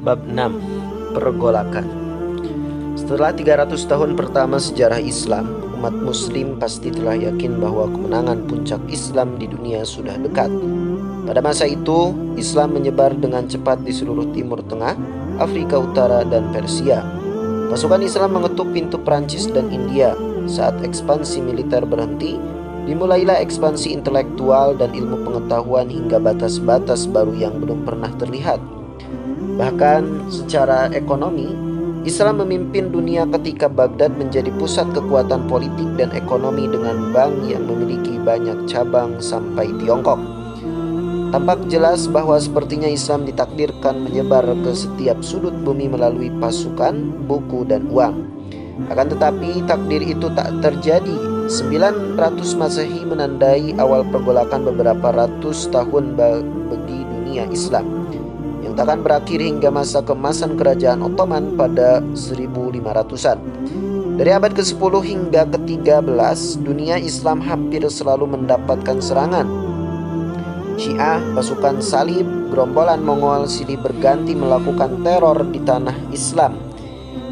Bab 6. Pergolakan. Setelah 300 tahun pertama sejarah Islam, umat muslim pasti telah yakin bahwa kemenangan puncak Islam di dunia sudah dekat. Pada masa itu, Islam menyebar dengan cepat di seluruh Timur Tengah, Afrika Utara, dan Persia. Pasukan Islam mengetuk pintu Prancis dan India. Saat ekspansi militer berhenti, dimulailah ekspansi intelektual dan ilmu pengetahuan hingga batas-batas baru yang belum pernah terlihat. Bahkan secara ekonomi, Islam memimpin dunia ketika Baghdad menjadi pusat kekuatan politik dan ekonomi dengan bank yang memiliki banyak cabang sampai Tiongkok. Tampak jelas bahwa sepertinya Islam ditakdirkan menyebar ke setiap sudut bumi melalui pasukan, buku, dan uang. Akan tetapi takdir itu tak terjadi. 900 Masehi menandai awal pergolakan beberapa ratus tahun bagi dunia Islam, yang takkan berakhir hingga masa keemasan kerajaan Ottoman pada 1500-an. Dari abad ke-10 hingga ke-13, dunia Islam hampir selalu mendapatkan serangan. Syiah, pasukan salib, gerombolan Mongol silih berganti melakukan teror di tanah Islam.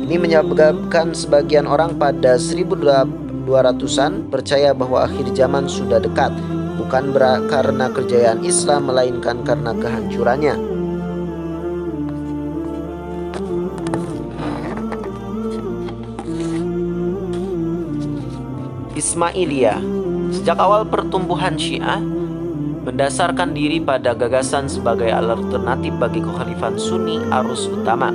Ini menyebabkan sebagian orang pada 1200-an percaya bahwa akhir zaman sudah dekat, bukan karena kejayaan Islam melainkan karena kehancurannya. Ismailiyah. Sejak awal pertumbuhan Syiah mendasarkan diri pada gagasan sebagai alternatif bagi kekhalifahan Sunni arus utama.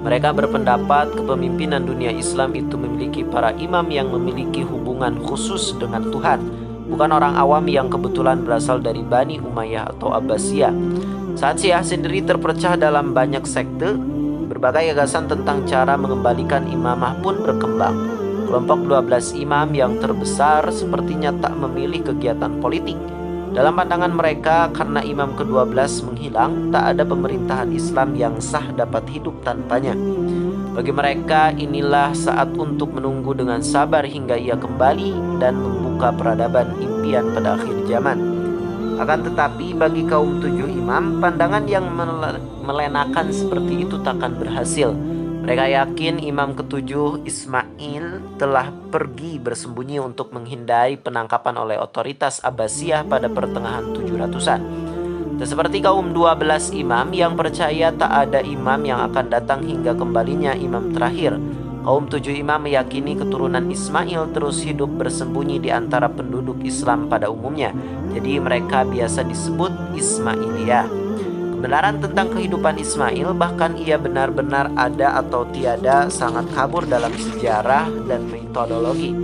Mereka berpendapat kepemimpinan dunia Islam itu memiliki para imam yang memiliki hubungan khusus dengan Tuhan, bukan orang awam yang kebetulan berasal dari Bani Umayyah atau Abbasiyah. Saat Syiah sendiri terpecah dalam banyak sekte, berbagai gagasan tentang cara mengembalikan imamah pun berkembang. Kelompok 12 imam yang terbesar sepertinya tak memilih kegiatan politik. Dalam pandangan mereka, karena imam ke-12 menghilang, tak ada pemerintahan Islam yang sah dapat hidup tanpanya. Bagi mereka, inilah saat untuk menunggu dengan sabar hingga ia kembali dan membuka peradaban impian pada akhir zaman. Akan tetapi bagi kaum 7 imam, pandangan yang melenakan seperti itu takkan berhasil. Mereka yakin imam ke-7 Ismail telah pergi bersembunyi untuk menghindari penangkapan oleh otoritas Abbasiyah pada pertengahan 700-an. Dan seperti kaum 12 imam yang percaya tak ada imam yang akan datang hingga kembalinya imam terakhir, kaum 7 imam meyakini keturunan Ismail terus hidup bersembunyi di antara penduduk Islam pada umumnya. Jadi mereka biasa disebut Ismailiyah. Kebenaran tentang kehidupan Ismail, bahkan ia benar-benar ada atau tiada, sangat kabur dalam sejarah dan mitologi.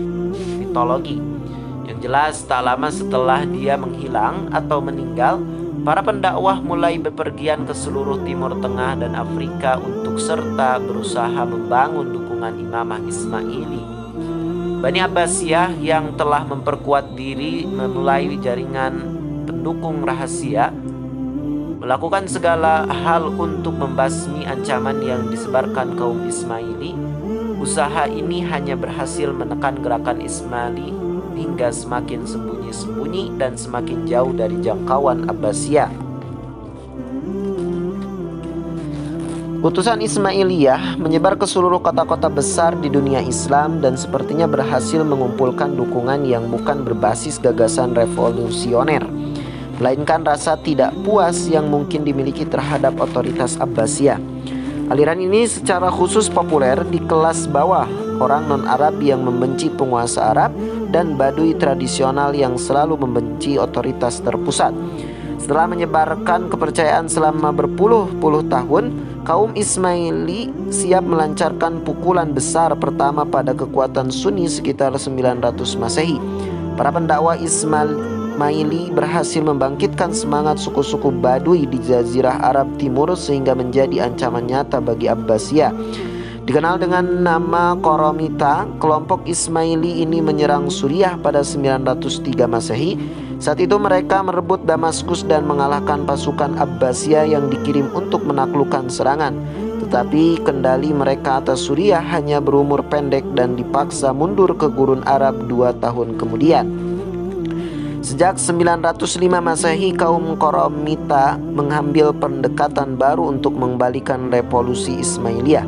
Yang jelas, tak lama setelah dia menghilang atau meninggal, para pendakwah mulai bepergian ke seluruh Timur Tengah dan Afrika untuk serta berusaha membangun dukungan imamah Ismaili. Bani Abbasiyah yang telah memperkuat diri memulai jaringan pendukung rahasia, melakukan segala hal untuk membasmi ancaman yang disebarkan kaum Ismaili. Usaha ini hanya berhasil menekan gerakan Ismaili hingga semakin sembunyi-sembunyi dan semakin jauh dari jangkauan Abbasiyah. Utusan Ismailiyah menyebar ke seluruh kota-kota besar di dunia Islam dan sepertinya berhasil mengumpulkan dukungan yang bukan berbasis gagasan revolusioner, melainkan rasa tidak puas yang mungkin dimiliki terhadap otoritas Abbasiyah. Aliran ini secara khusus populer di kelas bawah, orang non-Arab yang membenci penguasa Arab dan Badui tradisional yang selalu membenci otoritas terpusat. Setelah menyebarkan kepercayaan selama berpuluh-puluh tahun, kaum Ismaili siap melancarkan pukulan besar pertama pada kekuatan Sunni sekitar 900 Masehi. Para pendakwa Ismaili berhasil membangkitkan semangat suku-suku Badui di Jazirah Arab Timur sehingga menjadi ancaman nyata bagi Abbasiyah. Dikenal dengan nama Koromita, kelompok Ismaili ini menyerang Suriah pada 903 Masehi. Saat itu mereka merebut Damaskus dan mengalahkan pasukan Abbasiyah yang dikirim untuk menaklukkan serangan. Tetapi kendali mereka atas Suriah hanya berumur pendek dan dipaksa mundur ke Gurun Arab 2 tahun kemudian. Sejak 905 Masehi, kaum Qoromita mengambil pendekatan baru untuk mengembalikan revolusi Ismailiyah.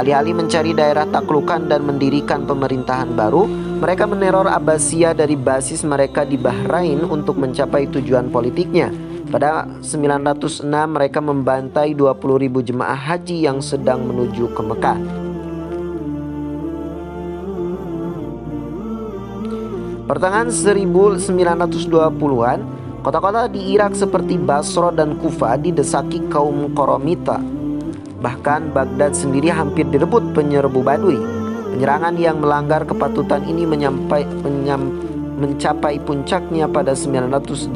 Alih-alih mencari daerah taklukan dan mendirikan pemerintahan baru, mereka meneror Abbasiyah dari basis mereka di Bahrain untuk mencapai tujuan politiknya. Pada 906 mereka membantai 20.000 jemaah haji yang sedang menuju ke Mekah. Pertengahan 1920-an, kota-kota di Irak seperti Basra dan Kufa didesaki kaum Qoromita. Bahkan Baghdad sendiri hampir direbut penyerbu Badui. Penyerangan yang melanggar kepatutan ini mencapai puncaknya pada 982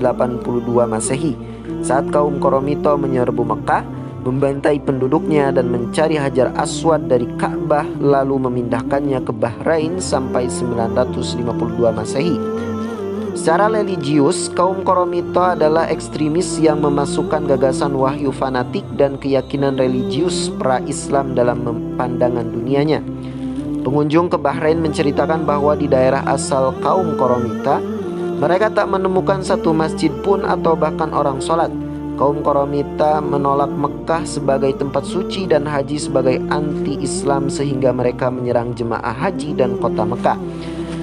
Masehi, saat kaum Qoromita menyerbu Mekah, membantai penduduknya dan mencari Hajar Aswad dari Ka'bah, lalu memindahkannya ke Bahrain sampai 952 Masehi. Secara religius, kaum Qoromita adalah ekstremis yang memasukkan gagasan wahyu fanatik dan keyakinan religius pra-Islam dalam pandangan dunianya. Pengunjung ke Bahrain menceritakan bahwa di daerah asal kaum Qoromita, mereka tak menemukan satu masjid pun atau bahkan orang sholat. Kaum Qoromita menolak Mekah sebagai tempat suci dan haji sebagai anti-Islam, sehingga mereka menyerang jemaah haji dan kota Mekah.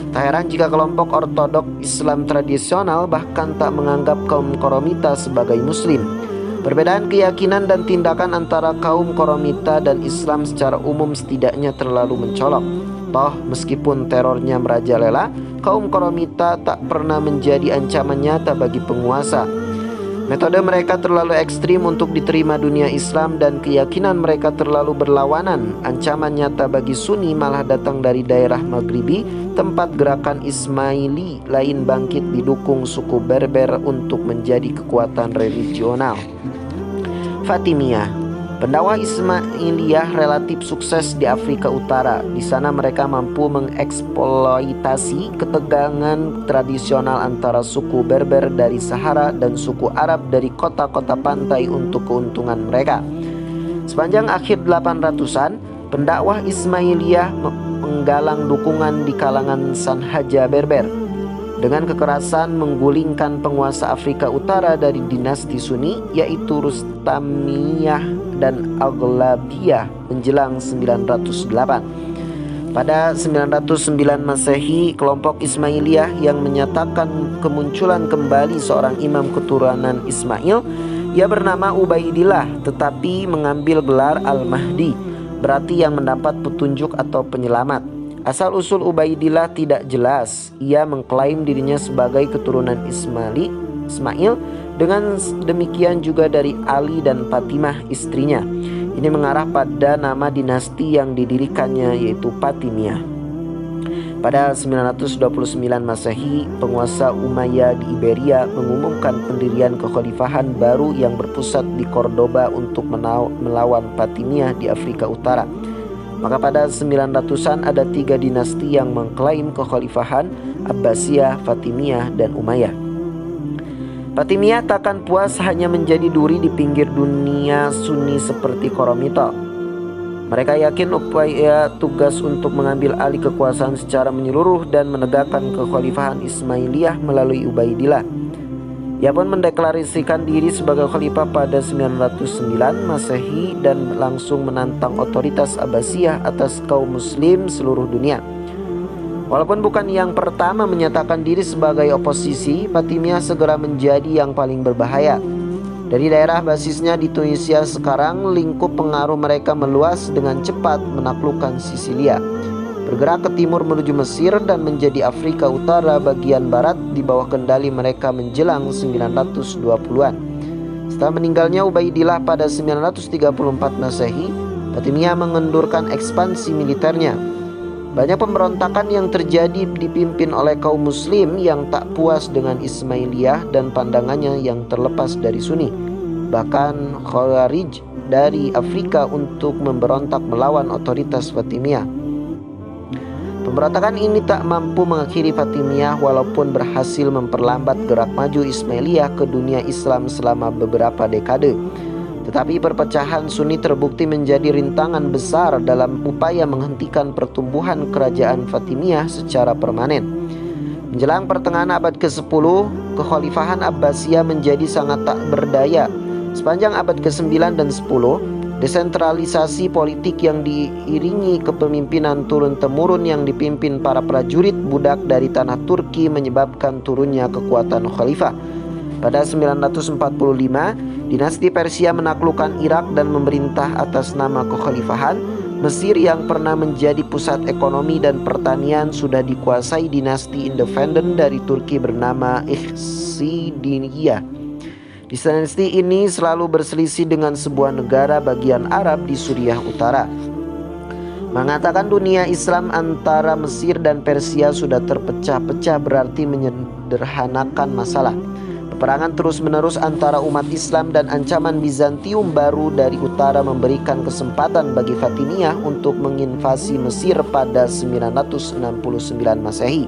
Tak heran jika kelompok ortodok Islam tradisional bahkan tak menganggap kaum Qoromita sebagai muslim. Perbedaan keyakinan dan tindakan antara kaum Qoromita dan Islam secara umum setidaknya terlalu mencolok. Toh meskipun terornya merajalela, kaum Qoromita tak pernah menjadi ancaman nyata bagi penguasa. Metode mereka terlalu ekstrim untuk diterima dunia Islam dan keyakinan mereka terlalu berlawanan. Ancaman nyata bagi Sunni malah datang dari daerah Maghribi, tempat gerakan Ismaili lain bangkit didukung suku Berber untuk menjadi kekuatan religional. Fatimiyah. Pendakwah Ismailiyah relatif sukses di Afrika Utara. Di sana mereka mampu mengeksploitasi ketegangan tradisional antara suku Berber dari Sahara dan suku Arab dari kota-kota pantai untuk keuntungan mereka. Sepanjang akhir 800-an, pendakwah Ismailiyah menggalang dukungan di kalangan Sanhaja Berber. Dengan kekerasan menggulingkan penguasa Afrika Utara dari dinasti Sunni, yaitu Rustamiyah dan Aghlabiyah menjelang 908. Pada 909 Masehi, kelompok Ismailiyah yang menyatakan kemunculan kembali seorang imam keturunan Ismail, ia bernama Ubaidillah tetapi mengambil gelar Al-Mahdi, berarti yang mendapat petunjuk atau penyelamat. Asal-usul Ubaidillah tidak jelas. Ia mengklaim dirinya sebagai keturunan Ismail, dengan demikian juga dari Ali dan Fatimah istrinya. Ini mengarah pada nama dinasti yang didirikannya, yaitu Fatimiyah. Pada 929 Masehi, penguasa Umayyah di Iberia mengumumkan pendirian kekhalifahan baru yang berpusat di Cordoba untuk melawan Fatimiyah di Afrika Utara. Maka pada 900-an ada 3 dinasti yang mengklaim kekhalifahan: Abbasiyah, Fatimiyah, dan Umayyah. Fatimiyah takkan puas hanya menjadi duri di pinggir dunia Sunni seperti Qoromita. Mereka yakin upaya tugas untuk mengambil alih kekuasaan secara menyeluruh dan menegakkan kekhalifahan Ismailiyah melalui Ubaidillah. Ia pun mendeklarasikan diri sebagai khalifah pada 909 Masehi dan langsung menantang otoritas Abbasiyah atas kaum muslim seluruh dunia. Walaupun bukan yang pertama menyatakan diri sebagai oposisi, Fatimiyah segera menjadi yang paling berbahaya. Dari daerah basisnya di Tunisia sekarang, lingkup pengaruh mereka meluas dengan cepat menaklukkan Sisilia, bergerak ke timur menuju Mesir dan menjadi Afrika Utara bagian barat di bawah kendali mereka menjelang 920-an. Setelah meninggalnya Ubaidillah pada 934 Masehi, Fatimiyah mengendurkan ekspansi militernya. Banyak pemberontakan yang terjadi dipimpin oleh kaum muslim yang tak puas dengan Ismailiyah dan pandangannya yang terlepas dari Sunni. Bahkan Khawarij dari Afrika untuk memberontak melawan otoritas Fatimiyah. Pemberontakan ini tak mampu mengakhiri Fatimiyah walaupun berhasil memperlambat gerak maju Ismailiyah ke dunia Islam selama beberapa dekade. Tetapi perpecahan Sunni terbukti menjadi rintangan besar dalam upaya menghentikan pertumbuhan kerajaan Fatimiyah secara permanen. Menjelang pertengahan abad ke-10, kekhalifahan Abbasiyah menjadi sangat tak berdaya. Sepanjang abad ke-9 dan 10, desentralisasi politik yang diiringi kepemimpinan turun-temurun yang dipimpin para prajurit budak dari tanah Turki menyebabkan turunnya kekuatan khalifah. Pada 945, dinasti Persia menaklukkan Irak dan memerintah atas nama kekhalifahan. Mesir yang pernah menjadi pusat ekonomi dan pertanian sudah dikuasai dinasti independen dari Turki bernama Ikhsidiniyah. Dinasti ini selalu berselisih dengan sebuah negara bagian Arab di Suriah Utara. Mengatakan dunia Islam antara Mesir dan Persia sudah terpecah-pecah berarti menyederhanakan masalah. Peperangan terus-menerus antara umat Islam dan ancaman Bizantium baru dari utara memberikan kesempatan bagi Fatimiyah untuk menginvasi Mesir pada 969 Masehi.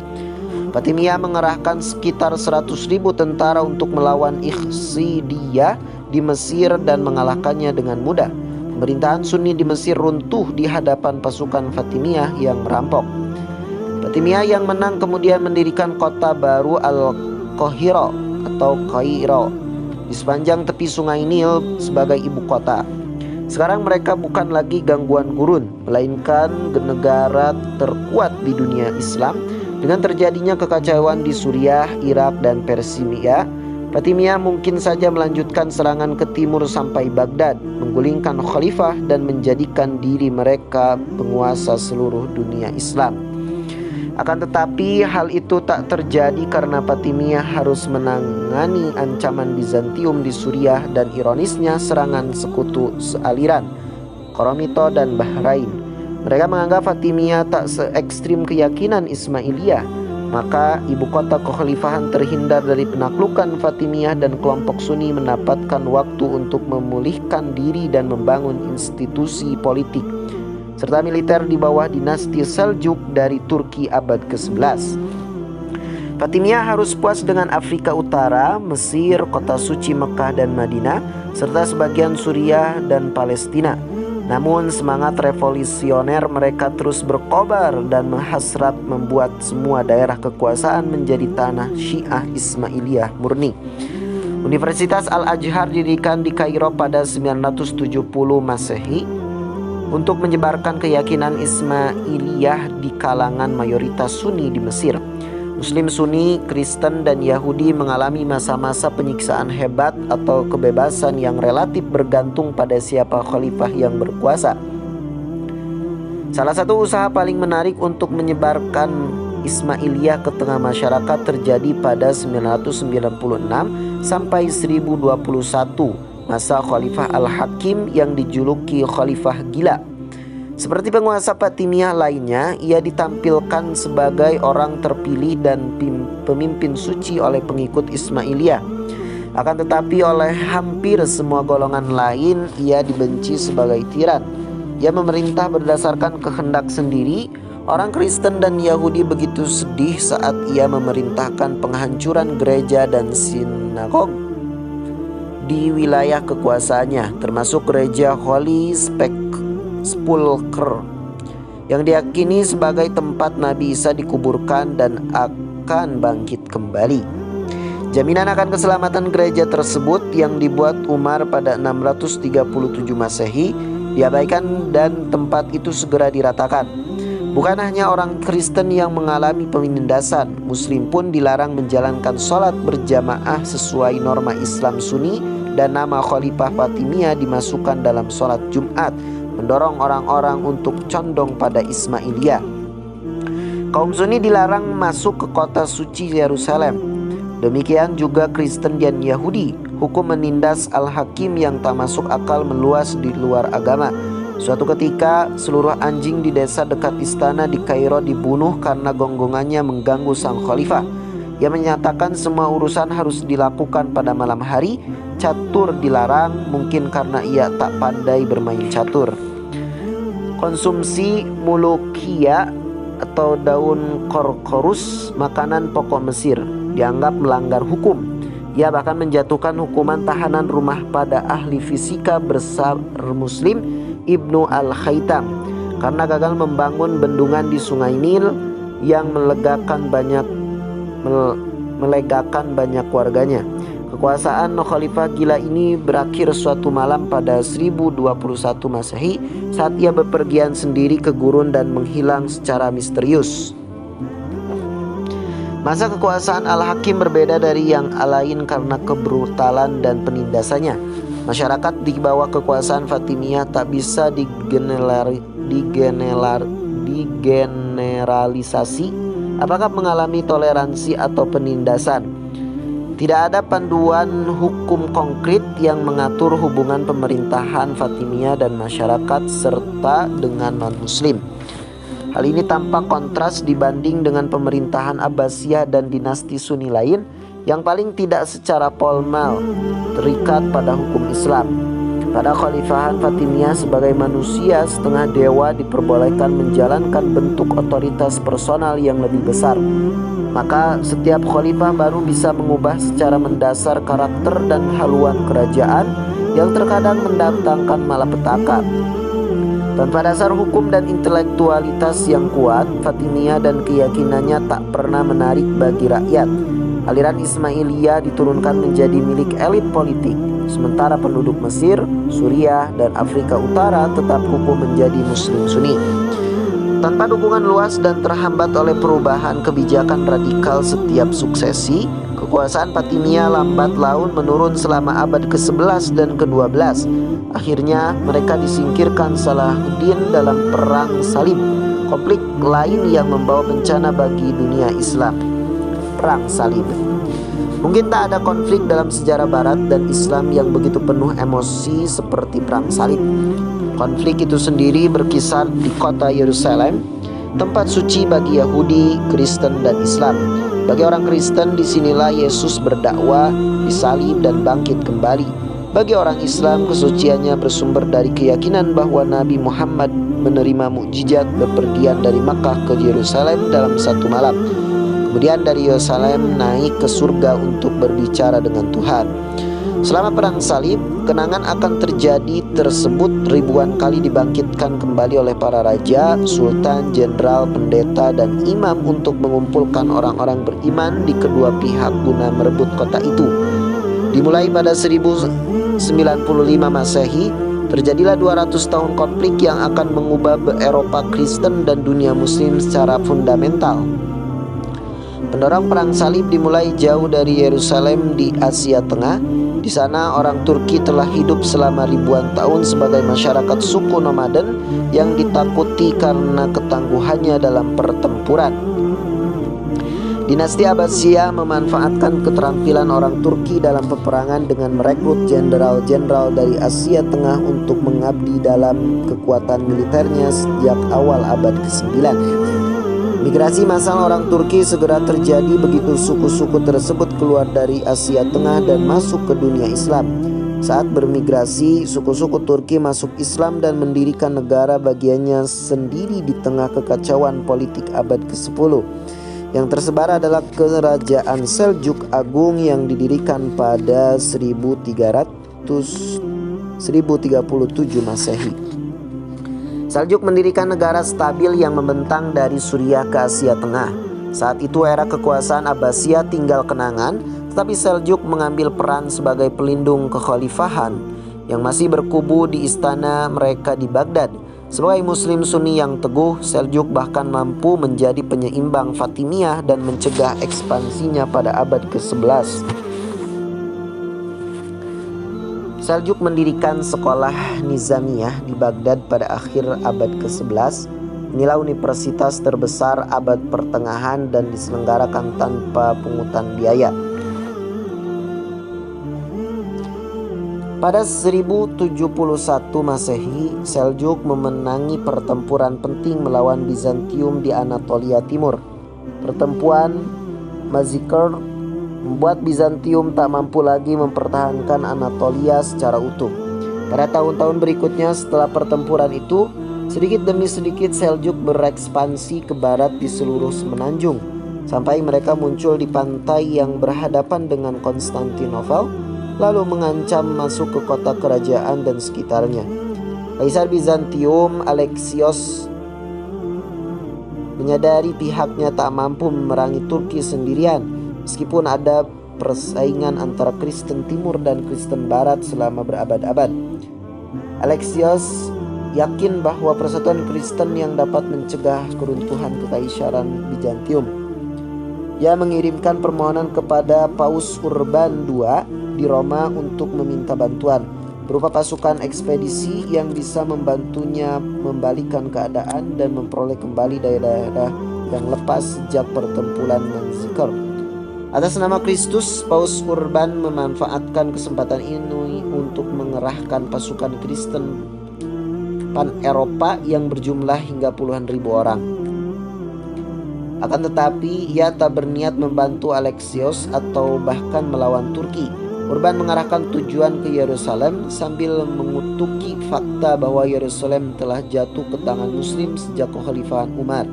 Fatimiyah mengerahkan sekitar 100.000 tentara untuk melawan Ikhsidiyah di Mesir dan mengalahkannya dengan mudah. Pemerintahan Sunni di Mesir runtuh di hadapan pasukan Fatimiyah yang merampok. Fatimiyah yang menang kemudian mendirikan kota baru Al-Qahira atau Kairo di sepanjang tepi sungai Nil sebagai ibu kota. Sekarang mereka bukan lagi gangguan gurun, melainkan negara terkuat di dunia Islam. Dengan terjadinya kekacauan di Suriah, Irak, dan Persia, Fatimiyah mungkin saja melanjutkan serangan ke timur sampai Baghdad, menggulingkan khalifah dan menjadikan diri mereka penguasa seluruh dunia Islam. Akan tetapi hal itu tak terjadi karena Fatimiyah harus menangani ancaman Bizantium di Suriah dan ironisnya serangan sekutu sealiran, Koromito dan Bahrain. Mereka menganggap Fatimiyah tak se-ekstrim keyakinan Ismailiyah. Maka ibu kota kekhalifahan terhindar dari penaklukan Fatimiyah dan kelompok Sunni mendapatkan waktu untuk memulihkan diri dan membangun institusi politik serta militer di bawah dinasti Seljuk dari Turki abad ke-11. Fatimiyah harus puas dengan Afrika Utara, Mesir, kota suci Mekah dan Madinah, serta sebagian Suriah dan Palestina. Namun semangat revolusioner mereka terus berkobar dan menghasrat membuat semua daerah kekuasaan menjadi tanah Syiah Ismailiyah murni. Universitas Al-Azhar didirikan di Kairo pada 970 Masehi untuk menyebarkan keyakinan Ismailiyah di kalangan mayoritas Sunni di Mesir. Muslim Sunni, Kristen, dan Yahudi mengalami masa-masa penyiksaan hebat atau kebebasan yang relatif bergantung pada siapa khalifah yang berkuasa. Salah satu usaha paling menarik untuk menyebarkan Ismailiyah ke tengah masyarakat terjadi pada 996 sampai 1021, masa Khalifah Al-Hakim yang dijuluki Khalifah Gila. Seperti penguasa Fatimiyah lainnya, ia ditampilkan sebagai orang terpilih dan pemimpin suci oleh pengikut Ismailiyah. Akan tetapi oleh hampir semua golongan lain, ia dibenci sebagai tiran. Ia memerintah berdasarkan kehendak sendiri. Orang Kristen dan Yahudi begitu sedih saat ia memerintahkan penghancuran gereja dan sinagog di wilayah kekuasaannya, termasuk gereja Holy Sepulchre yang diyakini sebagai tempat Nabi Isa dikuburkan dan akan bangkit kembali. Jaminan akan keselamatan gereja tersebut yang dibuat Umar pada 637 Masehi diabaikan dan tempat itu segera diratakan. Bukan hanya orang Kristen yang mengalami penindasan, Muslim pun dilarang menjalankan sholat berjamaah sesuai norma Islam Sunni dan nama Khalifah Fatimiyah dimasukkan dalam sholat Jumat, mendorong orang-orang untuk condong pada Ismailiyah. Kaum Sunni dilarang masuk ke kota suci Yerusalem. Demikian juga Kristen dan Yahudi. Hukum menindas Al-Hakim yang tak masuk akal meluas di luar agama. Suatu ketika, seluruh anjing di desa dekat istana di Kairo dibunuh karena gonggongannya mengganggu sang khalifah. Ia menyatakan semua urusan harus dilakukan pada malam hari. Catur dilarang, mungkin karena ia tak pandai bermain catur. Konsumsi mulukia atau daun korkorus, makanan pokok Mesir, dianggap melanggar hukum. Ia bahkan menjatuhkan hukuman tahanan rumah pada ahli fisika besar Muslim Ibnu Al-Khaitam karena gagal membangun bendungan di Sungai Nil yang melegakan banyak melegakan banyak warganya. Kekuasaan Khalifah gila ini berakhir suatu malam pada 1021 Masehi saat ia bepergian sendiri ke gurun dan menghilang secara misterius. Masa kekuasaan Al-Hakim berbeda dari yang lain karena kebrutalan dan penindasannya. Masyarakat di bawah kekuasaan Fatimiyah tak bisa digeneralisasi apakah mengalami toleransi atau penindasan. Tidak ada panduan hukum konkret yang mengatur hubungan pemerintahan Fatimiyah dan masyarakat serta dengan non-muslim. Hal ini tampak kontras dibanding dengan pemerintahan Abbasiyah dan dinasti Sunni lain yang paling tidak secara formal terikat pada hukum Islam. Pada Khalifahan Fatimiyah sebagai manusia setengah dewa diperbolehkan menjalankan bentuk otoritas personal yang lebih besar. Maka setiap khalifah baru bisa mengubah secara mendasar karakter dan haluan kerajaan yang terkadang mendatangkan malapetaka. Tanpa dasar hukum dan intelektualitas yang kuat, Fatimiyah dan keyakinannya tak pernah menarik bagi rakyat. Aliran Ismailiyah diturunkan menjadi milik elit politik, sementara penduduk Mesir, Suriah, dan Afrika Utara tetap kukuh menjadi Muslim Sunni. Tanpa dukungan luas dan terhambat oleh perubahan kebijakan radikal setiap suksesi, kekuasaan Fatimiyah lambat laun menurun selama abad ke-11 dan ke-12. Akhirnya mereka disingkirkan Salahuddin dalam Perang Salib, konflik lain yang membawa bencana bagi dunia Islam. Perang Salib. Mungkin tak ada konflik dalam sejarah Barat dan Islam yang begitu penuh emosi seperti Perang Salib. Konflik itu sendiri berkisar di kota Yerusalem, tempat suci bagi Yahudi, Kristen, dan Islam. Bagi orang Kristen, disinilah Yesus berdakwah, disalib, dan bangkit kembali. Bagi orang Islam, kesuciannya bersumber dari keyakinan bahwa Nabi Muhammad menerima mukjizat bepergian dari Makkah ke Yerusalem dalam satu malam. Kemudian dari Yerusalem naik ke surga untuk berbicara dengan Tuhan. Selama Perang Salib, kenangan akan terjadi tersebut ribuan kali dibangkitkan kembali oleh para raja, sultan, jenderal, pendeta, dan imam untuk mengumpulkan orang-orang beriman di kedua pihak guna merebut kota itu. Dimulai pada 1095 Masehi, terjadilah 200 tahun konflik yang akan mengubah Eropa Kristen dan dunia Muslim secara fundamental. Pendorong Perang Salib dimulai jauh dari Yerusalem di Asia Tengah. Di sana orang Turki telah hidup selama ribuan tahun sebagai masyarakat suku nomaden yang ditakuti karena ketangguhannya dalam pertempuran. Dinasti Abbasiyah memanfaatkan keterampilan orang Turki dalam peperangan dengan merekrut jenderal-jenderal dari Asia Tengah untuk mengabdi dalam kekuatan militernya sejak awal abad ke-9. Migrasi massal orang Turki segera terjadi begitu suku-suku tersebut keluar dari Asia Tengah dan masuk ke dunia Islam. Saat bermigrasi, suku-suku Turki masuk Islam dan mendirikan negara bagiannya sendiri di tengah kekacauan politik abad ke-10. Yang tersebar adalah Kerajaan Seljuk Agung yang didirikan pada 1037 Masehi. Seljuk mendirikan negara stabil yang membentang dari Suriah ke Asia Tengah. Saat itu era kekuasaan Abbasiyah tinggal kenangan, tetapi Seljuk mengambil peran sebagai pelindung kekhalifahan yang masih berkubu di istana mereka di Baghdad. Sebagai Muslim Sunni yang teguh, Seljuk bahkan mampu menjadi penyeimbang Fatimiyah dan mencegah ekspansinya pada abad ke-11. Seljuk mendirikan sekolah Nizamiyah di Baghdad pada akhir abad ke-11. Inilah universitas terbesar abad pertengahan dan diselenggarakan tanpa pungutan biaya. Pada 1071 Masehi, Seljuk memenangi pertempuran penting melawan Bizantium di Anatolia Timur. Pertempuran Mazikr membuat Bizantium tak mampu lagi mempertahankan Anatolia secara utuh. Pada tahun-tahun berikutnya setelah pertempuran itu, sedikit demi sedikit Seljuk berekspansi ke barat di seluruh semenanjung, sampai mereka muncul di pantai yang berhadapan dengan Konstantinopel, lalu mengancam masuk ke kota kerajaan dan sekitarnya. Kaisar Bizantium Alexios menyadari pihaknya tak mampu memerangi Turki sendirian. meskipun ada persaingan antara Kristen Timur dan Kristen Barat selama berabad-abad. Alexios yakin bahwa persatuan Kristen yang dapat mencegah keruntuhan Kekaisaran Bizantium. Ia mengirimkan permohonan kepada Paus Urban II di Roma untuk meminta bantuan berupa pasukan ekspedisi yang bisa membantunya membalikan keadaan dan memperoleh kembali daerah-daerah yang lepas sejak pertempuran Manzikert. Atas nama Kristus, Paus Urban memanfaatkan kesempatan ini untuk mengerahkan pasukan Kristen pan-Eropa yang berjumlah hingga puluhan ribu orang. Akan tetapi, ia tak berniat membantu Alexios atau bahkan melawan Turki. Urban mengarahkan tujuan ke Yerusalem sambil mengutuki fakta bahwa Yerusalem telah jatuh ke tangan Muslim sejak kekhalifahan Umar.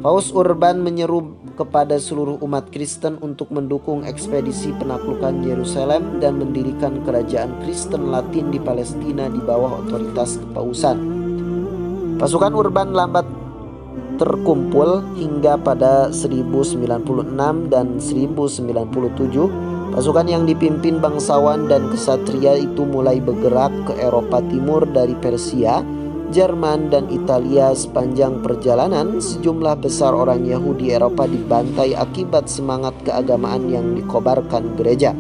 Paus Urban menyeru kepada seluruh umat Kristen untuk mendukung ekspedisi penaklukan Yerusalem dan mendirikan kerajaan Kristen Latin di Palestina di bawah otoritas kepausan. Pasukan Urban lambat terkumpul hingga pada 1096 dan 1097. Pasukan yang dipimpin bangsawan dan kesatria itu mulai bergerak ke Eropa Timur dari Persia, Jerman, dan Italia. Sepanjang perjalanan, sejumlah besar orang Yahudi Eropa dibantai akibat semangat keagamaan yang dikobarkan gereja.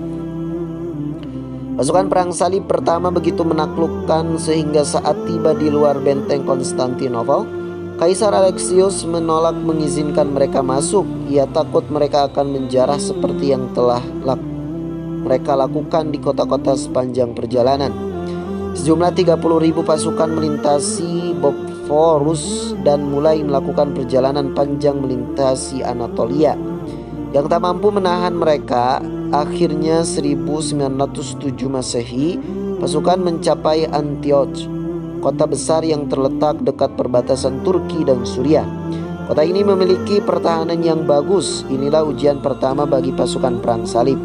Pasukan perang salib pertama begitu menaklukkan sehingga saat tiba di luar benteng Konstantinopel, Kaisar Alexios menolak mengizinkan mereka masuk. Ia takut mereka akan menjarah seperti yang telah mereka lakukan di kota-kota sepanjang perjalanan. Sejumlah 30.000 pasukan melintasi Bosphorus dan mulai melakukan perjalanan panjang melintasi Anatolia. Yang tak mampu menahan mereka, akhirnya 1907 Masehi, pasukan mencapai Antioch, kota besar yang terletak dekat perbatasan Turki dan Suriah. Kota ini memiliki pertahanan yang bagus. Inilah ujian pertama bagi pasukan perang salib.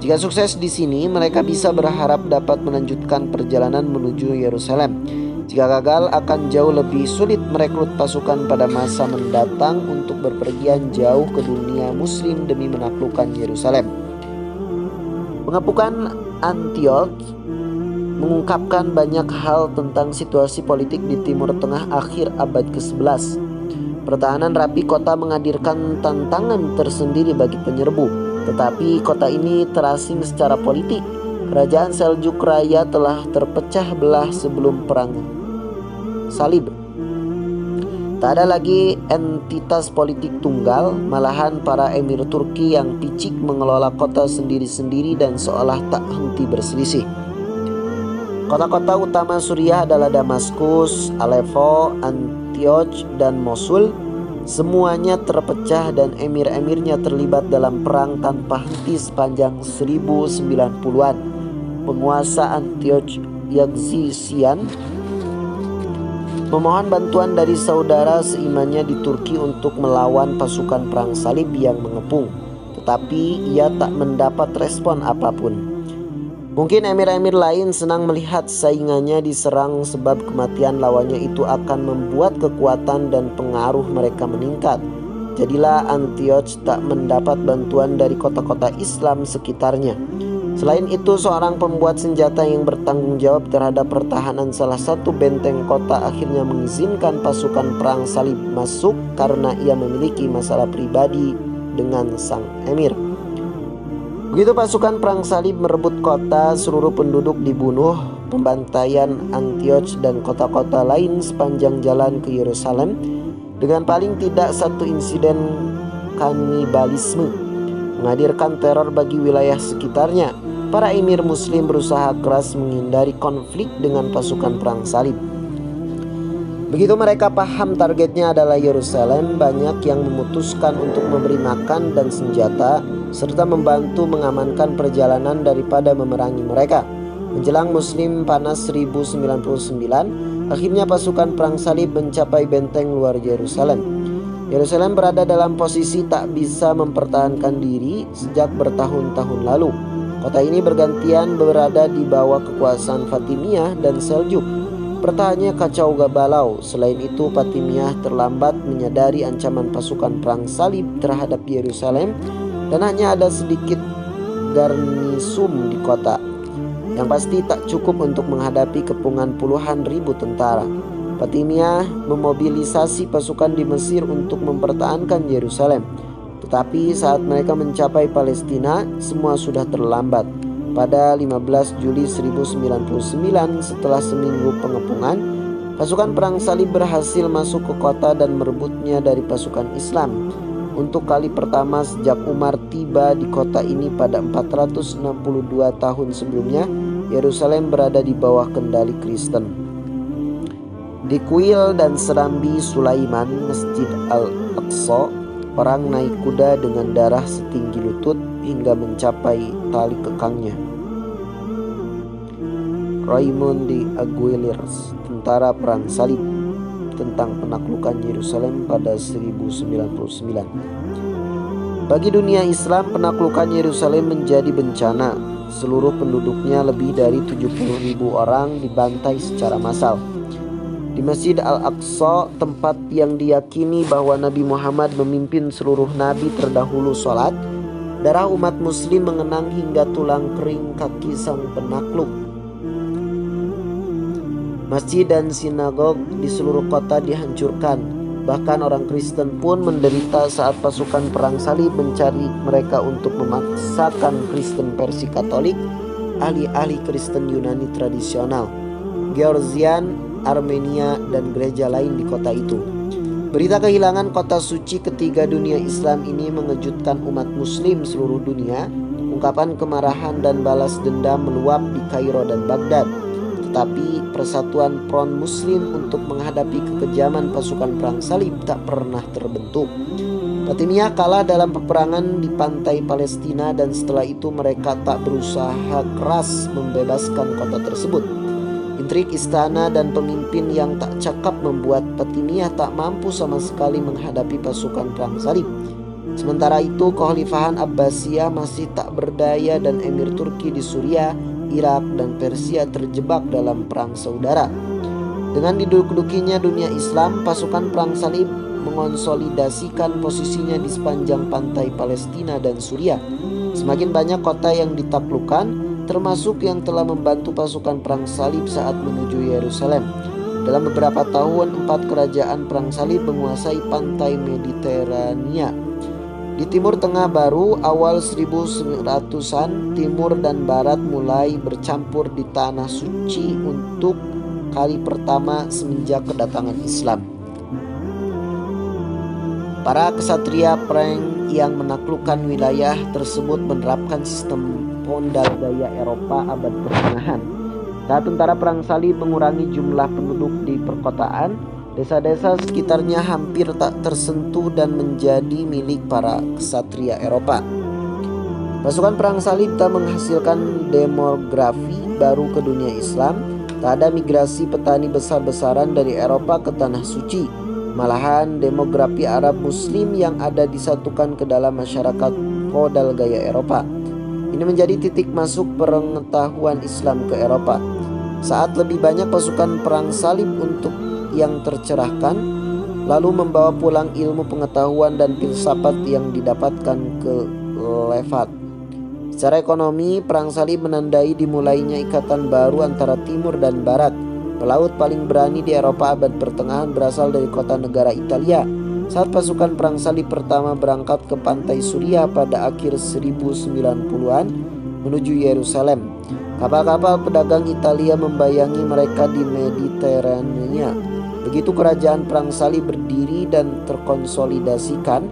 Jika sukses di sini, mereka bisa berharap dapat melanjutkan perjalanan menuju Yerusalem. Jika gagal, akan jauh lebih sulit merekrut pasukan pada masa mendatang untuk berpergian jauh ke dunia Muslim demi menaklukkan Yerusalem. Pengepungan Antioch mengungkapkan banyak hal tentang situasi politik di Timur Tengah akhir abad ke-11. Pertahanan rapi kota menghadirkan tantangan tersendiri bagi penyerbu, tetapi kota ini terasing secara politik. Kerajaan Seljuk Raya telah terpecah belah sebelum perang salib. Tak ada lagi entitas politik tunggal, malahan para emir Turki yang picik mengelola kota sendiri-sendiri dan seolah tak henti berselisih. Kota-kota utama Suriah adalah Damaskus, Aleppo, Antioch, dan Mosul. Semuanya terpecah dan emir-emirnya terlibat dalam perang tanpa henti sepanjang 1090-an. Penguasa Antioch Yazizian memohon bantuan dari saudara seimannya di Turki untuk melawan pasukan perang salib yang mengepung, tetapi ia tak mendapat respon apapun. Mungkin emir-emir lain senang melihat saingannya diserang sebab kematian lawannya itu akan membuat kekuatan dan pengaruh mereka meningkat. Jadilah Antioch tak mendapat bantuan dari kota-kota Islam sekitarnya. Selain itu, seorang pembuat senjata yang bertanggung jawab terhadap pertahanan salah satu benteng kota akhirnya mengizinkan pasukan perang salib masuk karena ia memiliki masalah pribadi dengan sang emir. Begitu pasukan perang salib merebut kota, seluruh penduduk dibunuh. Pembantaian Antioch dan kota-kota lain sepanjang jalan ke Yerusalem dengan paling tidak satu insiden kanibalisme menghadirkan teror bagi wilayah sekitarnya. Para emir muslim berusaha keras menghindari konflik dengan pasukan perang salib. Begitu mereka paham targetnya adalah Yerusalem, banyak yang memutuskan untuk memberi makan dan senjata serta membantu mengamankan perjalanan daripada memerangi mereka. Menjelang musim panas 1099, akhirnya pasukan perang salib mencapai benteng luar Yerusalem. Yerusalem berada dalam posisi tak bisa mempertahankan diri sejak bertahun-tahun lalu. Kota ini bergantian berada di bawah kekuasaan Fatimiyah dan Seljuk. Pertahanannya kacau balau. Selain itu, Fatimiyah terlambat menyadari ancaman pasukan perang salib terhadap Yerusalem dan hanya ada sedikit garnisum di kota. Yang pasti tak cukup untuk menghadapi kepungan puluhan ribu tentara. Fatimiyah memobilisasi pasukan di Mesir untuk mempertahankan Yerusalem. Tetapi saat mereka mencapai Palestina, semua sudah terlambat. Pada 15 Juli 1099, setelah seminggu pengepungan, pasukan perang salib berhasil masuk ke kota dan merebutnya dari pasukan Islam. Untuk kali pertama sejak Umar tiba di kota ini pada 462 tahun sebelumnya, Yerusalem berada di bawah kendali Kristen. Di kuil dan serambi Sulaiman, Masjid Al-Aqsa, perang naik kuda dengan darah setinggi lutut hingga mencapai tali kekangnya. Raymond de Aguilers, tentara perang salib, tentang penaklukan Yerusalem pada 1099. Bagi dunia Islam, penaklukan Yerusalem menjadi bencana. Seluruh penduduknya lebih dari 70.000 orang dibantai secara massal. Di Masjid Al-Aqsa, tempat yang diyakini bahwa Nabi Muhammad memimpin seluruh nabi terdahulu sholat, darah umat muslim mengenang hingga tulang kering kaki sang penakluk. Masjid dan sinagog di seluruh kota dihancurkan. Bahkan orang Kristen pun menderita saat pasukan perang salib mencari mereka untuk memaksakan Kristen Persia Katolik, ahli-ahli Kristen Yunani tradisional, Georgian, Armenia, dan gereja lain di kota itu. Berita kehilangan kota suci ketiga dunia Islam ini mengejutkan umat muslim seluruh dunia. Ungkapan kemarahan dan balas dendam meluap di Kairo dan Baghdad. Tetapi persatuan front muslim untuk menghadapi kekejaman pasukan perang salib tak pernah terbentuk. Fatimiyah kalah dalam peperangan di pantai Palestina dan setelah itu mereka tak berusaha keras membebaskan kota tersebut. Intrik istana dan pemimpin yang tak cakap membuat Fatimiyah tak mampu sama sekali menghadapi pasukan perang salib. Sementara itu kekhalifahan Abbasiyah masih tak berdaya dan emir Turki di Suriah, Irak, dan Persia terjebak dalam perang saudara. Dengan diduduk-dudukinya dunia Islam, pasukan perang salib mengonsolidasikan posisinya di sepanjang pantai Palestina dan Suriah. Semakin banyak kota yang ditaklukkan, termasuk yang telah membantu pasukan perang salib saat menuju Yerusalem. Dalam beberapa tahun, 4 kerajaan perang salib menguasai pantai Mediterania. Di Timur Tengah baru awal 1900-an, Timur dan Barat mulai bercampur di Tanah Suci untuk kali pertama semenjak kedatangan Islam. Para kesatria perang yang menaklukkan wilayah tersebut menerapkan sistem feodal gaya Eropa abad pertengahan. Saat tentara perang salib mengurangi jumlah penduduk di perkotaan, desa-desa sekitarnya hampir tak tersentuh dan menjadi milik para kesatria Eropa. Pasukan perang salib tak menghasilkan demografi baru ke dunia Islam. Tak ada migrasi petani besar-besaran dari Eropa ke Tanah Suci. Malahan demografi Arab Muslim yang ada disatukan ke dalam masyarakat feodal gaya Eropa. Ini menjadi titik masuk pengetahuan Islam ke Eropa. Saat lebih banyak pasukan perang salib untuk yang tercerahkan, lalu membawa pulang ilmu pengetahuan dan filsafat yang didapatkan ke Levant. Secara ekonomi, perang salib menandai dimulainya ikatan baru antara Timur dan Barat. Pelaut paling berani di Eropa abad pertengahan berasal dari kota negara Italia. Saat pasukan perang salib pertama berangkat ke pantai Suriah pada akhir 1090-an menuju Yerusalem, kapal-kapal pedagang Italia membayangi mereka di Mediterania. Begitu kerajaan perang salib berdiri dan terkonsolidasikan,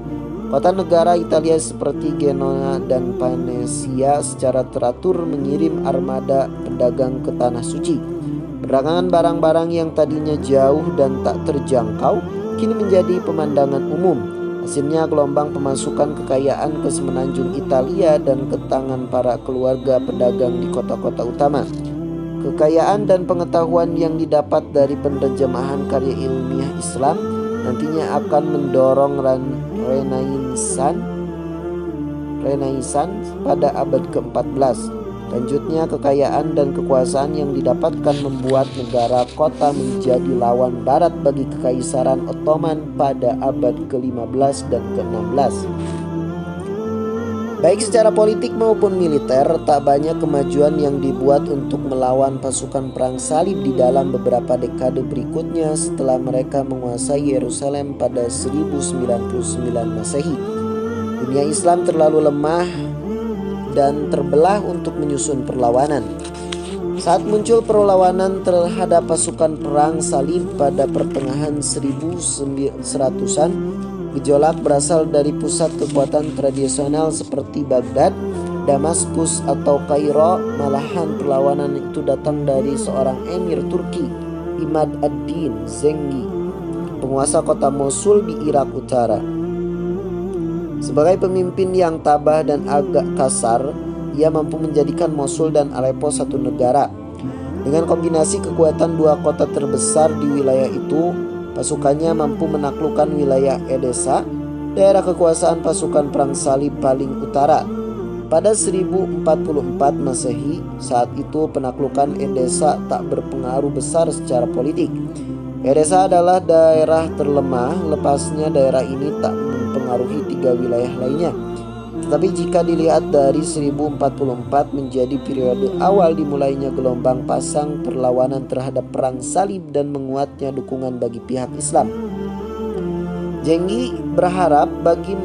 kota negara Italia seperti Genoa dan Venesia secara teratur mengirim armada pedagang ke Tanah Suci. Perdagangan barang-barang yang tadinya jauh dan tak terjangkau kini menjadi pemandangan umum. Hasilnya gelombang pemasukan kekayaan ke semenanjung Italia dan ke tangan para keluarga pedagang di kota-kota utama. Kekayaan dan pengetahuan yang didapat dari penerjemahan karya ilmiah Islam nantinya akan mendorong Renaissance pada abad ke-14. Lanjutnya, kekayaan dan kekuasaan yang didapatkan membuat negara kota menjadi lawan barat bagi Kekaisaran Ottoman pada abad ke-15 dan ke-16. Baik secara politik maupun militer, tak banyak kemajuan yang dibuat untuk melawan pasukan perang salib di dalam beberapa dekade berikutnya setelah mereka menguasai Yerusalem pada 1099 Masehi. Dunia Islam terlalu lemah dan terbelah untuk menyusun perlawanan. Saat muncul perlawanan terhadap pasukan perang salib pada pertengahan 1100-an, gejolak berasal dari pusat kekuatan tradisional seperti Baghdad, Damaskus, atau Kairo. Malahan perlawanan itu datang dari seorang emir Turki, Imad ad-Din Zengi, penguasa kota Mosul di Irak Utara. Sebagai pemimpin yang tabah dan agak kasar, ia mampu menjadikan Mosul dan Aleppo satu negara. Dengan kombinasi kekuatan dua kota terbesar di wilayah itu, pasukannya mampu menaklukkan wilayah Edessa, daerah kekuasaan pasukan perang salib paling utara. Pada 1044 Masehi, saat itu penaklukan Edessa tak berpengaruh besar secara politik. Edessa adalah daerah terlemah, lepasnya daerah ini tak mempengaruhi tiga wilayah lainnya. Tetapi jika dilihat dari 1044 menjadi periode awal dimulainya gelombang pasang perlawanan terhadap perang salib dan menguatnya dukungan bagi pihak Islam. Zengi berharap bagi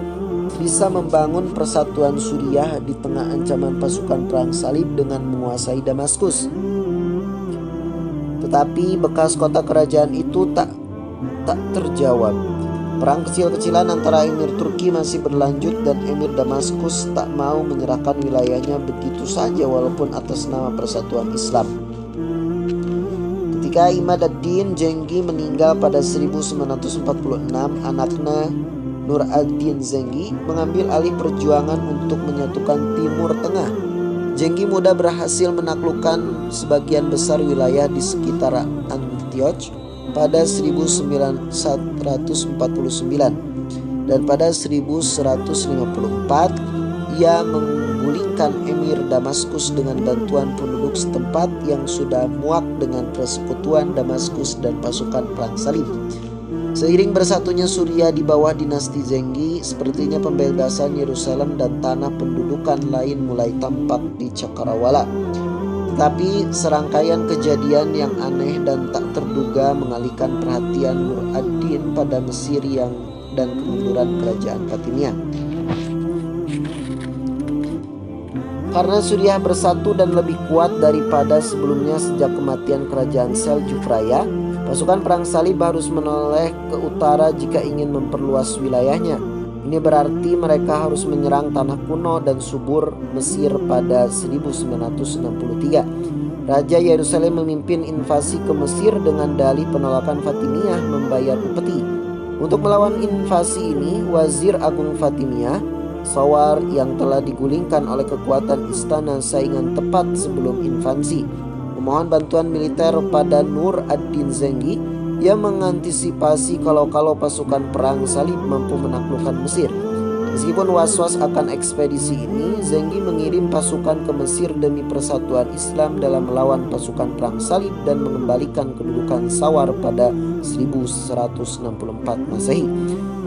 bisa membangun persatuan Suriah di tengah ancaman pasukan perang salib dengan menguasai Damaskus. Tetapi bekas kota kerajaan itu tak terjawab. Perang kecil-kecilan antara Emir Turki masih berlanjut dan Emir Damaskus tak mau menyerahkan wilayahnya begitu saja walaupun atas nama persatuan Islam. Ketika Imad ad-Din Zengi meninggal pada 1946, anaknya Nur ad-Din Zengi mengambil alih perjuangan untuk menyatukan Timur Tengah. Zengi muda berhasil menaklukkan sebagian besar wilayah di sekitar Antioch pada 1949 dan pada 1154 ia menggulingkan Emir Damaskus dengan bantuan penduduk setempat yang sudah muak dengan persekutuan Damaskus dan pasukan perang salib. Seiring bersatunya Suriah di bawah dinasti Zengi, sepertinya pembebasan Yerusalem dan tanah pendudukan lain mulai tampak di cakrawala. Tapi serangkaian kejadian yang aneh dan tak terduga mengalihkan perhatian Nur ad-Din pada Mesir dan kemunduran kerajaan Fatimiyah. Karena Suriah bersatu dan lebih kuat daripada sebelumnya sejak kematian kerajaan Seljuk Raya, pasukan perang salib harus menoleh ke utara jika ingin memperluas wilayahnya. Ini berarti mereka harus menyerang tanah kuno dan subur Mesir pada 1963. Raja Yerusalem memimpin invasi ke Mesir dengan dalih penolakan Fatimiyah membayar upeti. Untuk melawan invasi ini, Wazir Agung Fatimiyah, Sawar, yang telah digulingkan oleh kekuatan istana saingan tepat sebelum invasi, memohon bantuan militer pada Nur ad-Din Zengi yang mengantisipasi kalau pasukan perang salib mampu menaklukkan Mesir. Meskipun was-was akan ekspedisi ini, Zengi mengirim pasukan ke Mesir demi persatuan Islam dalam melawan pasukan perang salib dan mengembalikan kedudukan Sawar pada 1164 Masehi.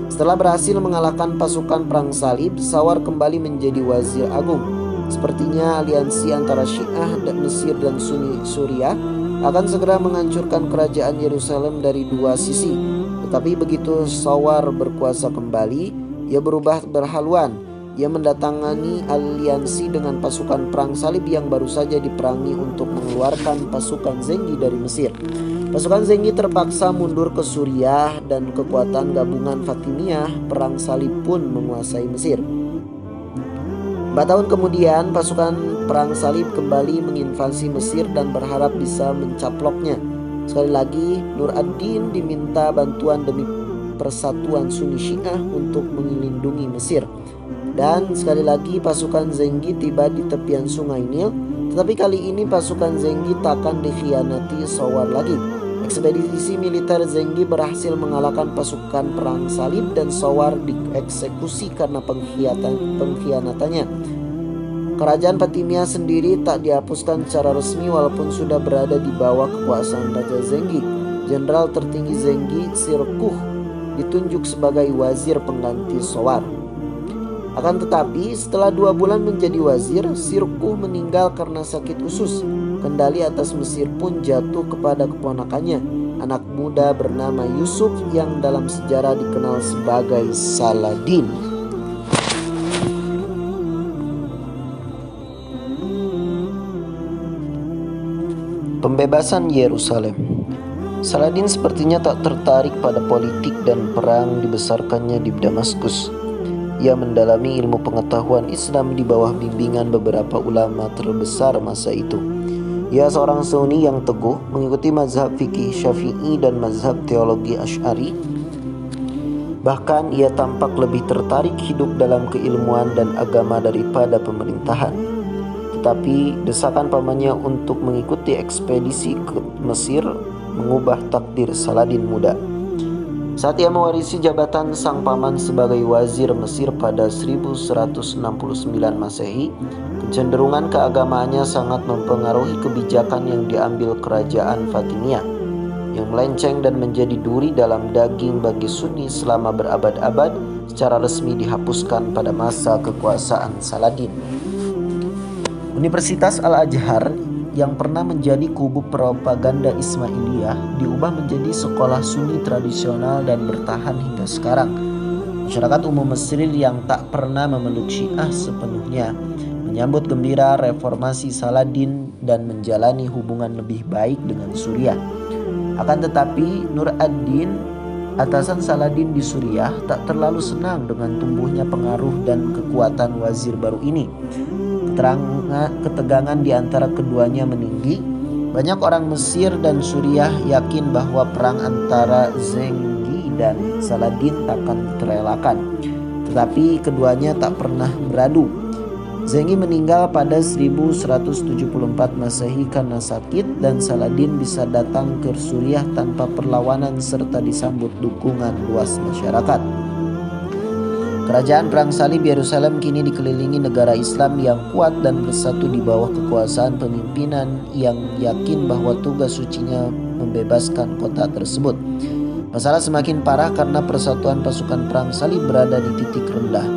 Setelah berhasil mengalahkan pasukan perang salib, Sawar kembali menjadi wazir agung. Sepertinya aliansi antara Syiah dan Mesir dan Sunni Suriah akan segera menghancurkan kerajaan Yerusalem dari dua sisi. Tetapi begitu Sawar berkuasa kembali, ia berubah berhaluan. Ia mendatangani aliansi dengan pasukan perang salib yang baru saja diperangi untuk mengeluarkan pasukan Zengi dari Mesir. Pasukan Zengi terpaksa mundur ke Suriah dan kekuatan gabungan Fatimiyah perang salib pun menguasai Mesir. 4 tahun kemudian, pasukan perang salib kembali menginvasi Mesir dan berharap bisa mencaploknya. Sekali lagi, Nur ad-Din diminta bantuan demi persatuan Sunni Syiah untuk melindungi Mesir. Dan sekali lagi pasukan Zengi tiba di tepian sungai Nil, tetapi kali ini pasukan Zengi takkan dikhianati Sawar lagi. Ekspedisi militer Zengi berhasil mengalahkan pasukan perang salib dan Sawar dieksekusi karena pengkhianatannya. Kerajaan Fatimiyah sendiri tak dihapuskan secara resmi walaupun sudah berada di bawah kekuasaan Raja Zengi. Jenderal tertinggi Zengi, Sirkuh, ditunjuk sebagai wazir pengganti Sawar. Akan tetapi setelah 2 bulan menjadi wazir, Sirkuh meninggal karena sakit usus. Kendali atas Mesir pun jatuh kepada keponakannya, anak muda bernama Yusuf yang dalam sejarah dikenal sebagai Saladin. Pembebasan Yerusalem. Saladin sepertinya tak tertarik pada politik dan perang dibesarkannya di Damaskus. Ia mendalami ilmu pengetahuan Islam di bawah bimbingan beberapa ulama terbesar masa itu. Ia seorang Sunni yang teguh, mengikuti mazhab fikih Syafi'i dan mazhab teologi Asy'ari. Bahkan ia tampak lebih tertarik hidup dalam keilmuan dan agama daripada pemerintahan. Tetapi desakan pamannya untuk mengikuti ekspedisi ke Mesir mengubah takdir Saladin muda. Saat ia mewarisi jabatan sang paman sebagai wazir Mesir pada 1169 Masehi, kecenderungan keagamaannya sangat mempengaruhi kebijakan yang diambil kerajaan Fatimiyah, yang melenceng dan menjadi duri dalam daging bagi Sunni selama berabad-abad, secara resmi dihapuskan pada masa kekuasaan Saladin. Universitas Al-Azhar yang pernah menjadi kubu propaganda Ismailiyah diubah menjadi sekolah Sunni tradisional dan bertahan hingga sekarang. Masyarakat umum Mesir yang tak pernah memeluk Syiah sepenuhnya menyambut gembira reformasi Saladin dan menjalani hubungan lebih baik dengan Suriah. Akan tetapi Nur ad-Din, atasan Saladin di Suriah, tak terlalu senang dengan tumbuhnya pengaruh dan kekuatan wazir baru ini. Ketegangan di antara keduanya meninggi. Banyak orang Mesir dan Suriah yakin bahwa perang antara Zengi dan Saladin takkan terelakkan. Tetapi keduanya tak pernah beradu. Zengi meninggal pada 1174 Masehi karena sakit, dan Saladin bisa datang ke Suriah tanpa perlawanan serta disambut dukungan luas masyarakat. Kerajaan Perang Salib Yerusalem kini dikelilingi negara Islam yang kuat dan bersatu di bawah kekuasaan pemimpinan yang yakin bahwa tugas sucinya membebaskan kota tersebut. Masalah semakin parah karena persatuan pasukan Perang Salib berada di titik rendah.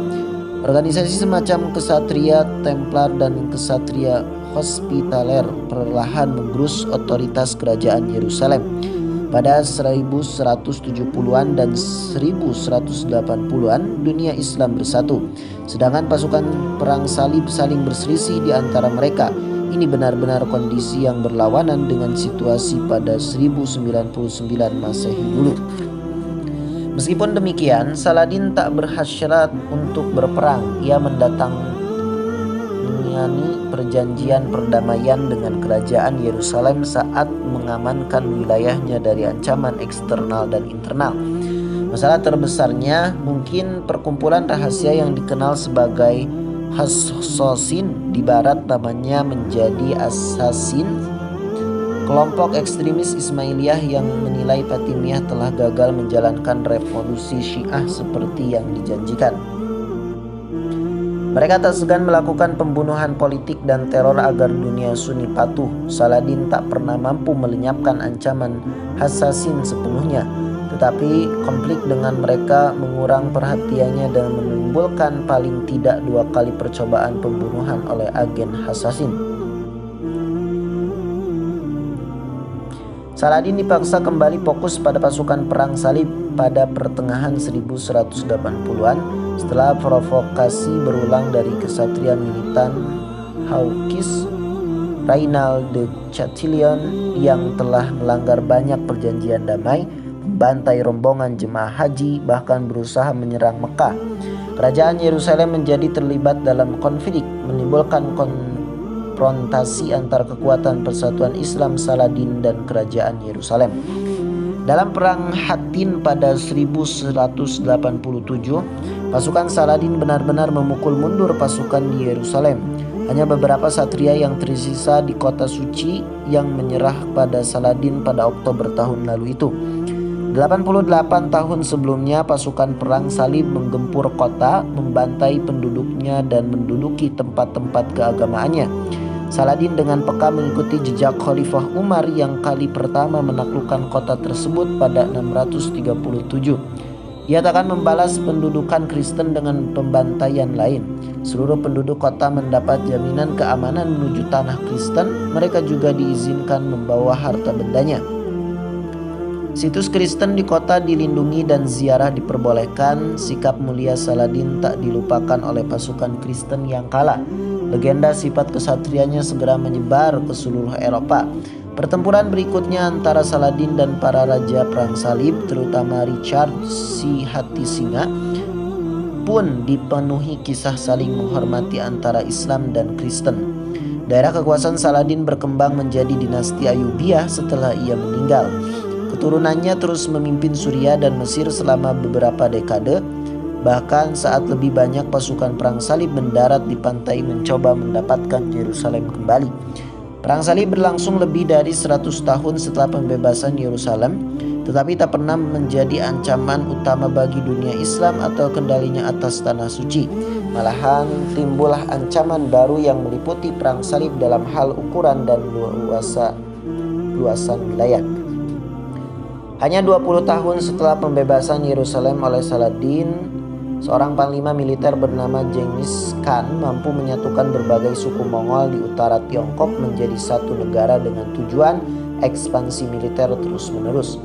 Organisasi semacam Kesatria Templar dan Kesatria Hospitaler perlahan menggerus otoritas kerajaan Yerusalem. Pada 1170-an dan 1180-an dunia Islam bersatu, sedangkan pasukan Perang Salib saling berselisih di antara mereka. Ini benar-benar kondisi yang berlawanan dengan situasi pada 1099 Masehi dulu. Meskipun demikian, Saladin tak berhasrat untuk berperang. Ia mendatangani perjanjian perdamaian dengan kerajaan Yerusalem saat mengamankan wilayahnya dari ancaman eksternal dan internal. Masalah terbesarnya mungkin perkumpulan rahasia yang dikenal sebagai Hassosin, di barat namanya menjadi Assassin, kelompok ekstremis Ismailiyah yang menilai Fatimiyah telah gagal menjalankan revolusi Syiah seperti yang dijanjikan. Mereka tak segan melakukan pembunuhan politik dan teror agar dunia Sunni patuh. Saladin tak pernah mampu melenyapkan ancaman Hassasin sepenuhnya, tetapi konflik dengan mereka mengurang perhatiannya dan menimbulkan paling tidak 2 kali percobaan pembunuhan oleh agen Hassasin. Saladin dipaksa kembali fokus pada pasukan Perang Salib pada pertengahan 1180-an setelah provokasi berulang dari kesatria militan Hawkis Raynald de Chatillon yang telah melanggar banyak perjanjian damai, membantai rombongan jemaah haji, bahkan berusaha menyerang Mekah. Kerajaan Yerusalem menjadi terlibat dalam konflik, menimbulkan konfrontasi antar kekuatan persatuan Islam Saladin dan kerajaan Yerusalem. Dalam perang Hattin pada 1187, pasukan Saladin benar-benar memukul mundur pasukan di Yerusalem. Hanya beberapa satria yang tersisa di kota suci yang menyerah pada Saladin pada Oktober tahun lalu itu. 88 tahun sebelumnya pasukan Perang Salib menggempur kota, membantai penduduknya dan menduduki tempat-tempat keagamaannya. Saladin dengan peka mengikuti jejak Khalifah Umar yang kali pertama menaklukkan kota tersebut pada 637. Ia tak akan membalas pendudukan Kristen dengan pembantaian lain. Seluruh penduduk kota mendapat jaminan keamanan menuju tanah Kristen. Mereka juga diizinkan membawa harta bendanya. Situs Kristen di kota dilindungi dan ziarah diperbolehkan. Sikap mulia Saladin tak dilupakan oleh pasukan Kristen yang kalah. Legenda sifat kesatrianya segera menyebar ke seluruh Eropa. Pertempuran berikutnya antara Saladin dan para raja perang salib, terutama Richard si Hati Singa, pun dipenuhi kisah saling menghormati antara Islam dan Kristen. Daerah kekuasaan Saladin berkembang menjadi dinasti Ayyubiyah setelah ia meninggal. Keturunannya terus memimpin Suriah dan Mesir selama beberapa dekade. Bahkan saat lebih banyak pasukan perang salib mendarat di pantai mencoba mendapatkan Yerusalem kembali. Perang salib berlangsung lebih dari 100 tahun setelah pembebasan Yerusalem, tetapi tak pernah menjadi ancaman utama bagi dunia Islam atau kendalinya atas tanah suci. Malahan timbullah ancaman baru yang meliputi perang salib dalam hal ukuran dan luasan wilayah. Hanya 20 tahun setelah pembebasan Yerusalem oleh Saladin, seorang panglima militer bernama Genghis Khan mampu menyatukan berbagai suku Mongol di utara Tiongkok menjadi satu negara dengan tujuan ekspansi militer terus-menerus.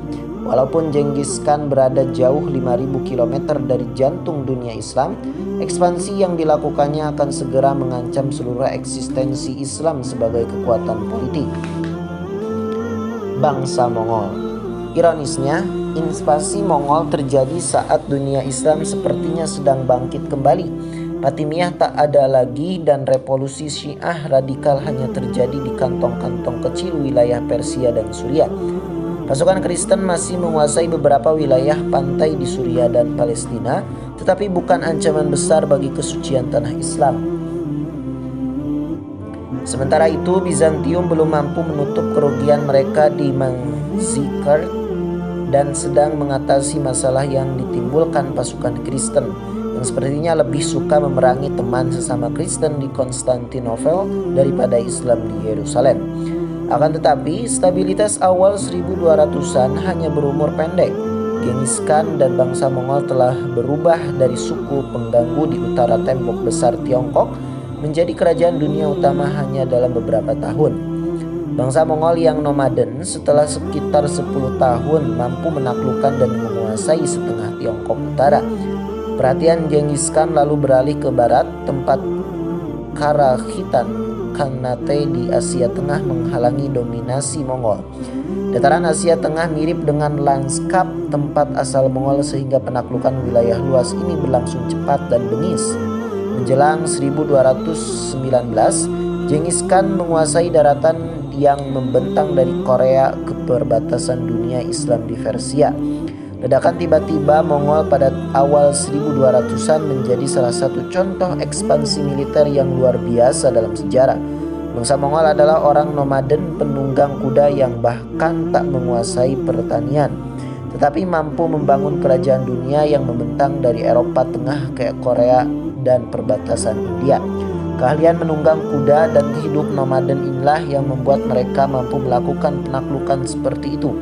Walaupun Genghis Khan berada jauh 5.000 km dari jantung dunia Islam, ekspansi yang dilakukannya akan segera mengancam seluruh eksistensi Islam sebagai kekuatan politik. Bangsa Mongol. Ironisnya, invasi Mongol terjadi saat dunia Islam sepertinya sedang bangkit kembali. Fatimiyah tak ada lagi dan revolusi Syiah radikal hanya terjadi di kantong-kantong kecil wilayah Persia dan Suriah. Pasukan Kristen masih menguasai beberapa wilayah pantai di Suriah dan Palestina, tetapi bukan ancaman besar bagi kesucian tanah Islam. Sementara itu, Bizantium belum mampu menutup kerugian mereka di Manzikert dan sedang mengatasi masalah yang ditimbulkan pasukan Kristen yang sepertinya lebih suka memerangi teman sesama Kristen di Konstantinopel daripada Islam di Yerusalem. Akan tetapi, stabilitas awal 1200-an hanya berumur pendek. Genghis Khan dan bangsa Mongol telah berubah dari suku pengganggu di utara tembok besar Tiongkok menjadi kerajaan dunia utama hanya dalam beberapa tahun. Bangsa Mongol yang nomaden setelah sekitar 10 tahun mampu menaklukkan dan menguasai setengah Tiongkok utara. Perhatian Genghis Khan lalu beralih ke barat, tempat Karakhitan Khanate di Asia Tengah menghalangi dominasi Mongol. Dataran Asia Tengah mirip dengan lanskap tempat asal Mongol sehingga penaklukan wilayah luas ini berlangsung cepat dan bengis. Menjelang 1219, Genghis Khan menguasai daratan yang membentang dari Korea ke perbatasan dunia Islam di Persia. Ledakan tiba-tiba Mongol pada awal 1200-an menjadi salah satu contoh ekspansi militer yang luar biasa dalam sejarah. Bangsa Mongol adalah orang nomaden penunggang kuda yang bahkan tak menguasai pertanian, tetapi mampu membangun kerajaan dunia yang membentang dari Eropa Tengah ke Korea dan perbatasan India. Keahlian menunggang kuda dan hidup nomaden inilah yang membuat mereka mampu melakukan penaklukan seperti itu.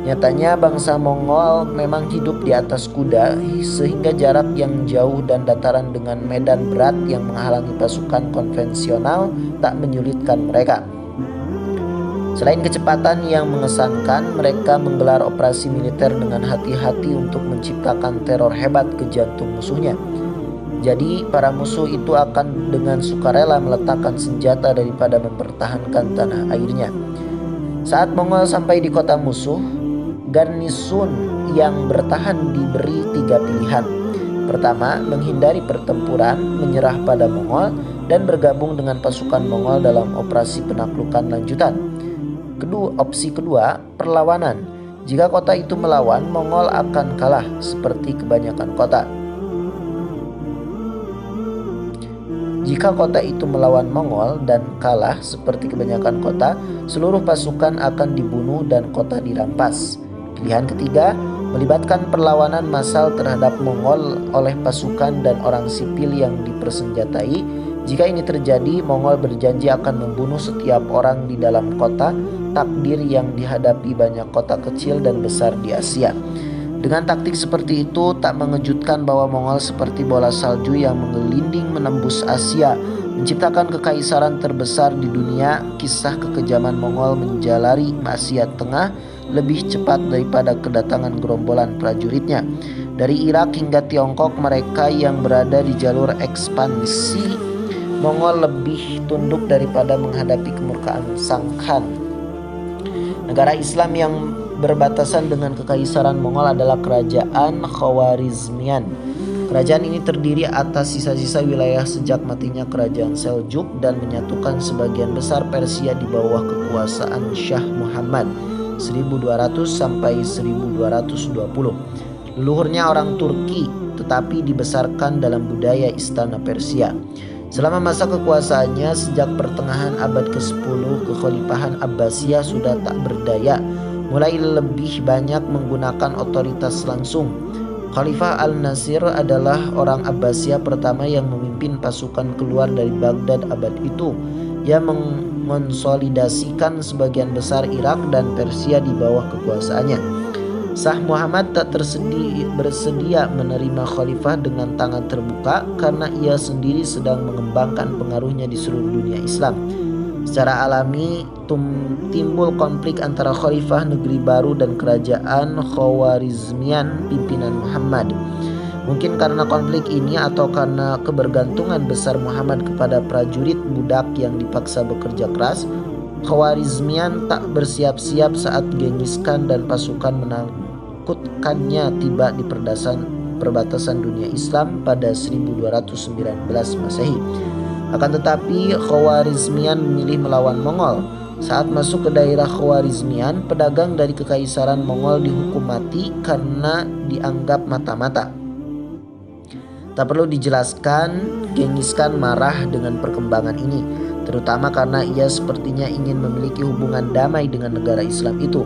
Nyatanya bangsa Mongol memang hidup di atas kuda sehingga jarak yang jauh dan dataran dengan medan berat yang menghalangi pasukan konvensional tak menyulitkan mereka. Selain kecepatan yang mengesankan, mereka menggelar operasi militer dengan hati-hati untuk menciptakan teror hebat ke jantung musuhnya. Jadi para musuh itu akan dengan sukarela meletakkan senjata daripada mempertahankan tanah airnya. Saat Mongol sampai di kota musuh, garnisun yang bertahan diberi 3 pilihan. Pertama, menghindari pertempuran, menyerah pada Mongol, dan bergabung dengan pasukan Mongol dalam operasi penaklukan lanjutan. Opsi kedua, perlawanan. Jika kota itu melawan, Mongol akan kalah seperti kebanyakan kota. Jika kota itu melawan Mongol dan kalah seperti kebanyakan kota, seluruh pasukan akan dibunuh dan kota dirampas. Pilihan ketiga, melibatkan perlawanan massal terhadap Mongol oleh pasukan dan orang sipil yang dipersenjatai. Jika ini terjadi, Mongol berjanji akan membunuh setiap orang di dalam kota, takdir yang dihadapi banyak kota kecil dan besar di Asia. Dengan taktik seperti itu, tak mengejutkan bahwa Mongol seperti bola salju yang menggelinding menembus Asia, menciptakan kekaisaran terbesar di dunia. Kisah kekejaman Mongol menjalari Asia Tengah lebih cepat daripada kedatangan gerombolan prajuritnya. Dari Irak hingga Tiongkok, mereka yang berada di jalur ekspansi Mongol lebih tunduk daripada menghadapi kemurkaan Sang Khan. Negara Islam yang berbatasan dengan kekaisaran Mongol adalah kerajaan Khawarizmian. Kerajaan ini terdiri atas sisa-sisa wilayah sejak matinya kerajaan Seljuk dan menyatukan sebagian besar Persia di bawah kekuasaan Syah Muhammad 1200 sampai 1220. Leluhurnya orang Turki tetapi dibesarkan dalam budaya istana Persia. Selama masa kekuasaannya sejak pertengahan abad ke-10, kekhalifahan Abbasiyah sudah tak berdaya, mulai lebih banyak menggunakan otoritas langsung. Khalifah Al-Nasir adalah orang Abbasiyah pertama yang memimpin pasukan keluar dari Baghdad abad itu. Ia mengonsolidasikan sebagian besar Irak dan Persia di bawah kekuasaannya. Shah Muhammad tak bersedia menerima khalifah dengan tangan terbuka karena ia sendiri sedang mengembangkan pengaruhnya di seluruh dunia Islam. Secara alami timbul konflik antara khalifah negeri baru dan kerajaan Khawarizmian pimpinan Muhammad. Mungkin karena konflik ini atau karena kebergantungan besar Muhammad kepada prajurit budak yang dipaksa bekerja keras, Khawarizmian tak bersiap-siap saat Genghis Khan dan pasukan menakutkannya tiba di perbatasan dunia Islam pada 1219 Masehi. Akan tetapi Khawarizmian memilih melawan Mongol. Saat masuk ke daerah Khawarizmian, pedagang dari kekaisaran Mongol dihukum mati karena dianggap mata-mata. Tak perlu dijelaskan, Genghis Khan marah dengan perkembangan ini, terutama karena ia sepertinya ingin memiliki hubungan damai dengan negara Islam itu.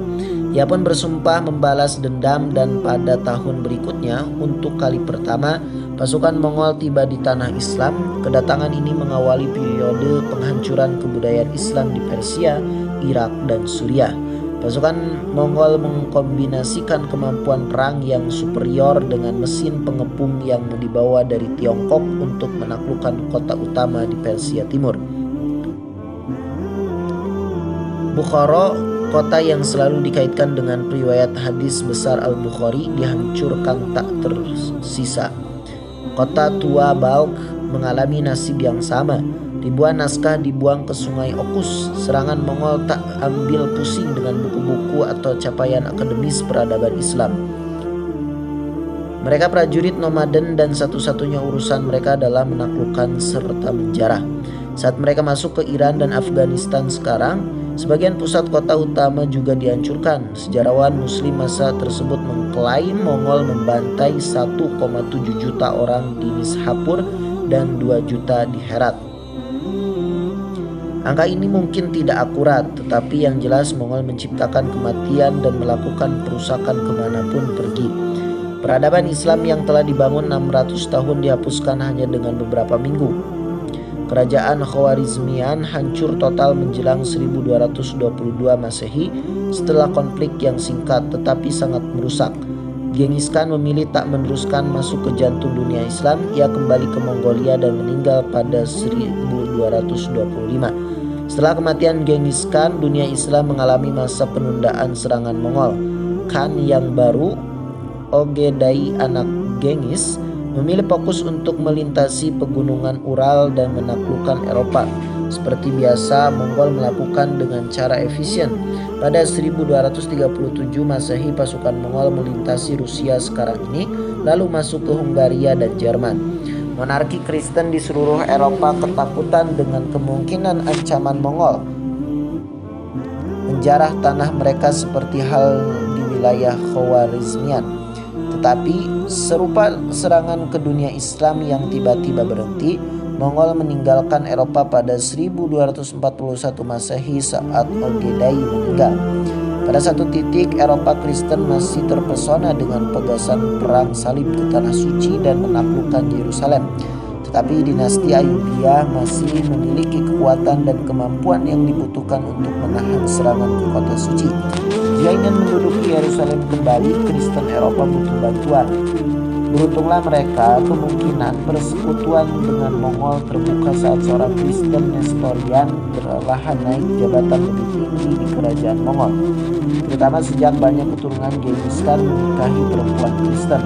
Ia pun bersumpah membalas dendam dan pada tahun berikutnya, untuk kali pertama, pasukan Mongol tiba di tanah Islam. Kedatangan ini mengawali periode penghancuran kebudayaan Islam di Persia, Irak, dan Suriah. Pasukan Mongol mengkombinasikan kemampuan perang yang superior dengan mesin pengepung yang dibawa dari Tiongkok untuk menaklukkan kota utama di Persia Timur. Bukhara, kota yang selalu dikaitkan dengan riwayat hadis besar Al-Bukhari, dihancurkan tak tersisa. Kota tua Balkh mengalami nasib yang sama. Ribuan naskah dibuang ke sungai Okus. Serangan Mongol tak ambil pusing dengan buku-buku atau capaian akademis peradaban Islam. Mereka prajurit nomaden dan satu-satunya urusan mereka adalah menaklukkan serta menjarah. Saat mereka masuk ke Iran dan Afghanistan sekarang, sebagian pusat kota utama juga dihancurkan. Sejarawan Muslim masa tersebut mengklaim Mongol membantai 1,7 juta orang di Nishapur dan 2 juta di Herat. Angka ini mungkin tidak akurat, tetapi yang jelas Mongol menciptakan kematian dan melakukan perusakan kemanapun pergi. Peradaban Islam yang telah dibangun 600 tahun dihapuskan hanya dengan beberapa minggu. Kerajaan Khawarizmian hancur total menjelang 1222 Masehi setelah konflik yang singkat tetapi sangat merusak. Genghis Khan memilih tak meneruskan masuk ke jantung dunia Islam. Ia kembali ke Mongolia dan meninggal pada 1225. Setelah kematian Genghis Khan, dunia Islam mengalami masa penundaan serangan Mongol. Khan yang baru, Ogedai anak Genghis, memilih fokus untuk melintasi pegunungan Ural dan menaklukkan Eropa. Seperti biasa, Mongol melakukan dengan cara efisien. Pada 1237 Masehi, pasukan Mongol melintasi Rusia sekarang ini, lalu masuk ke Hungaria dan Jerman. Monarki Kristen di seluruh Eropa ketakutan dengan kemungkinan ancaman Mongol menjarah tanah mereka seperti hal di wilayah Khawarizmian. Tetapi serupa serangan ke dunia Islam yang tiba-tiba berhenti, Mongol meninggalkan Eropa pada 1241 Masehi saat Ogedai meninggal. Pada satu titik, Eropa Kristen masih terpesona dengan pegasan perang salib ke Tanah Suci dan menaklukkan Yerusalem. Tetapi dinasti Ayyubiyah masih memiliki kekuatan dan kemampuan yang dibutuhkan untuk menahan serangan ke kota suci. Di Dia ingin menduduki Yerusalem kembali. Kristen Eropa butuh bantuan. Beruntunglah mereka, kemungkinan persekutuan dengan Mongol terbuka saat seorang Kristen Nestorian berlahan naik jabatan lebih tinggi di kerajaan Mongol, terutama sejak banyak keturunan Genghis Khan menikahi perempuan Kristen.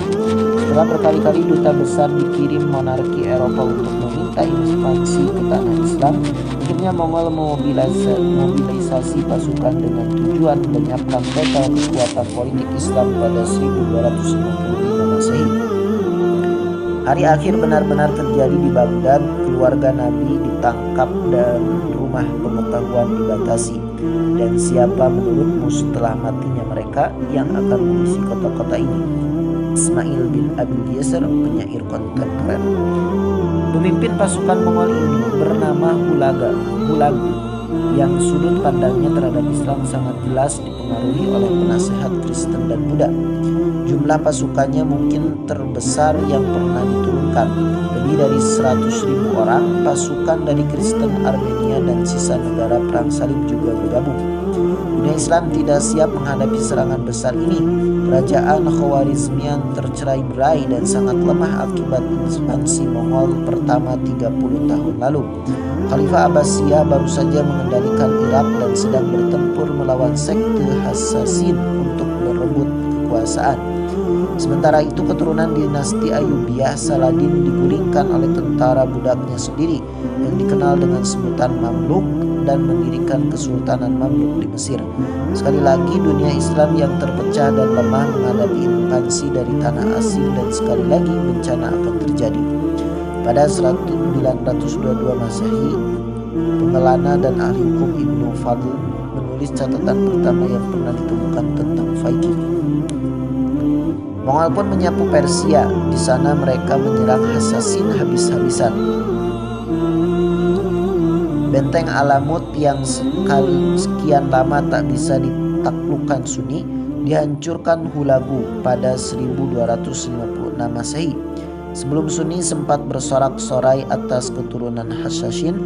Setelah berkali-kali duta besar dikirim monarki Eropa untuk meminta ekspansi ke tanah Islam, akhirnya Mongol memobilisasi pasukan dengan tujuan melenyapkan total kekuatan politik Islam pada 1255 Masehi. Hari akhir benar-benar terjadi di Baghdad. Keluarga Nabi ditangkap dan rumah pengetahuan dibatasi. Dan siapa menurutmu setelah matinya mereka yang akan mengisi kota-kota ini? Ismail bin Abi Yasir, penyair kontemporer. Pemimpin pasukan Mongol ini bernama Hulagu, yang sudut pandangnya terhadap Islam sangat jelas dipengaruhi oleh penasehat Kristen dan Buddha. Jumlah pasukannya mungkin terbesar yang pernah diturunkan. Lebih dari 100.000 orang, pasukan dari Kristen, Armenia, dan sisa negara perang salib juga bergabung. Dunia Islam tidak siap menghadapi serangan besar ini. Kerajaan Khawarizmian tercerai-berai dan sangat lemah akibat ekspansi Mongol pertama 30 tahun lalu. Khalifah Abbasiyah baru saja mengendalikan Irak dan sedang bertempur melawan sekte Hasasin untuk merebut kekuasaan. Sementara itu keturunan dinasti Ayyubiyah, Saladin, digulingkan oleh tentara budaknya sendiri yang dikenal dengan sebutan Mamluk dan mendirikan Kesultanan Mamluk di Mesir. Sekali lagi dunia Islam yang terpecah dan lemah menghadapi invasi dari tanah asing, dan sekali lagi bencana akan terjadi. Pada 1922 Masehi, pengelana dan ahli hukum Ibnu Fadl menulis catatan pertama yang pernah ditemukan tentang Viking. Mongol pun menyapu Persia. Di sana mereka menyerang Hasasin habis-habisan. Benteng Alamut yang sekian lama tak bisa ditaklukkan Sunni dihancurkan Hulagu pada 1256 Masehi. Sebelum Sunni sempat bersorak-sorai atas keturunan Hasasin,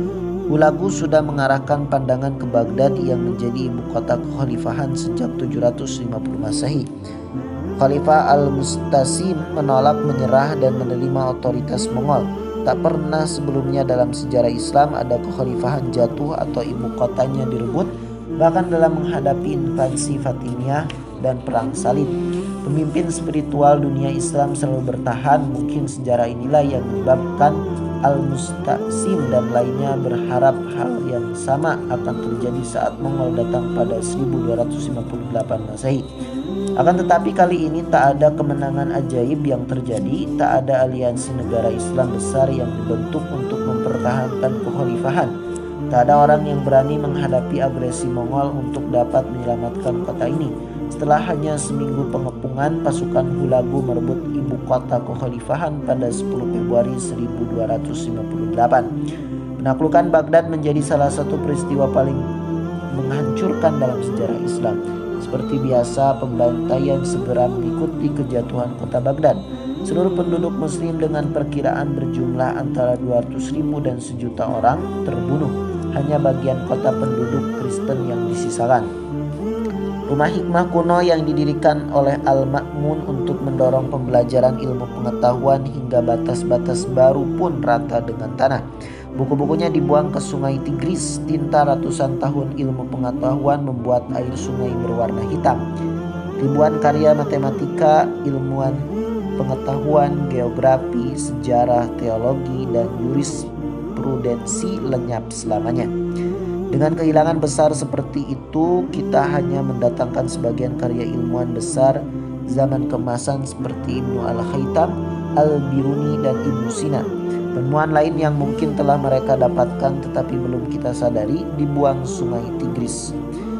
Hulagu sudah mengarahkan pandangan ke Baghdad yang menjadi ibu kota kekhalifahan sejak 750 Masehi. Khalifah Al-Mustasim menolak menyerah dan menerima otoritas Mongol. Tak pernah sebelumnya dalam sejarah Islam ada kekhalifahan jatuh atau ibu kotanya direbut, bahkan dalam menghadapi invasi Fatimiyah dan perang salib. Pemimpin spiritual dunia Islam selalu bertahan. Mungkin sejarah inilah yang menyebabkan Al-Mustasim dan lainnya berharap hal yang sama akan terjadi saat Mongol datang pada 1258 Masehi. Akan tetapi kali ini tak ada kemenangan ajaib yang terjadi. Tak ada aliansi negara Islam besar yang dibentuk untuk mempertahankan kekhalifahan. Tak ada orang yang berani menghadapi agresi Mongol untuk dapat menyelamatkan kota ini. Setelah hanya seminggu pengepungan, pasukan Hulagu merebut ibu kota kekhalifahan pada 10 Februari 1258. Penaklukan Baghdad menjadi salah satu peristiwa paling menghancurkan dalam sejarah Islam. Seperti biasa, pembantaian segera mengikuti kejatuhan kota Baghdad. Seluruh penduduk Muslim dengan perkiraan berjumlah antara 200.000 dan 1 juta orang terbunuh. Hanya bagian kota penduduk Kristen yang disisakan. Rumah hikmah kuno yang didirikan oleh Al-Ma'mun untuk mendorong pembelajaran ilmu pengetahuan hingga batas-batas baru pun rata dengan tanah. Buku-bukunya dibuang ke sungai Tigris. Tinta ratusan tahun ilmu pengetahuan membuat air sungai berwarna hitam. Ribuan karya matematika, ilmuwan pengetahuan, geografi, sejarah, teologi, dan jurisprudensi lenyap selamanya. Dengan kehilangan besar seperti itu, kita hanya mendatangkan sebagian karya ilmuwan besar zaman keemasan seperti Ibnu Al-Khaitam, Al-Biruni, dan Ibnu Sina. Penemuan lain yang mungkin telah mereka dapatkan tetapi belum kita sadari dibuang sungai Tigris.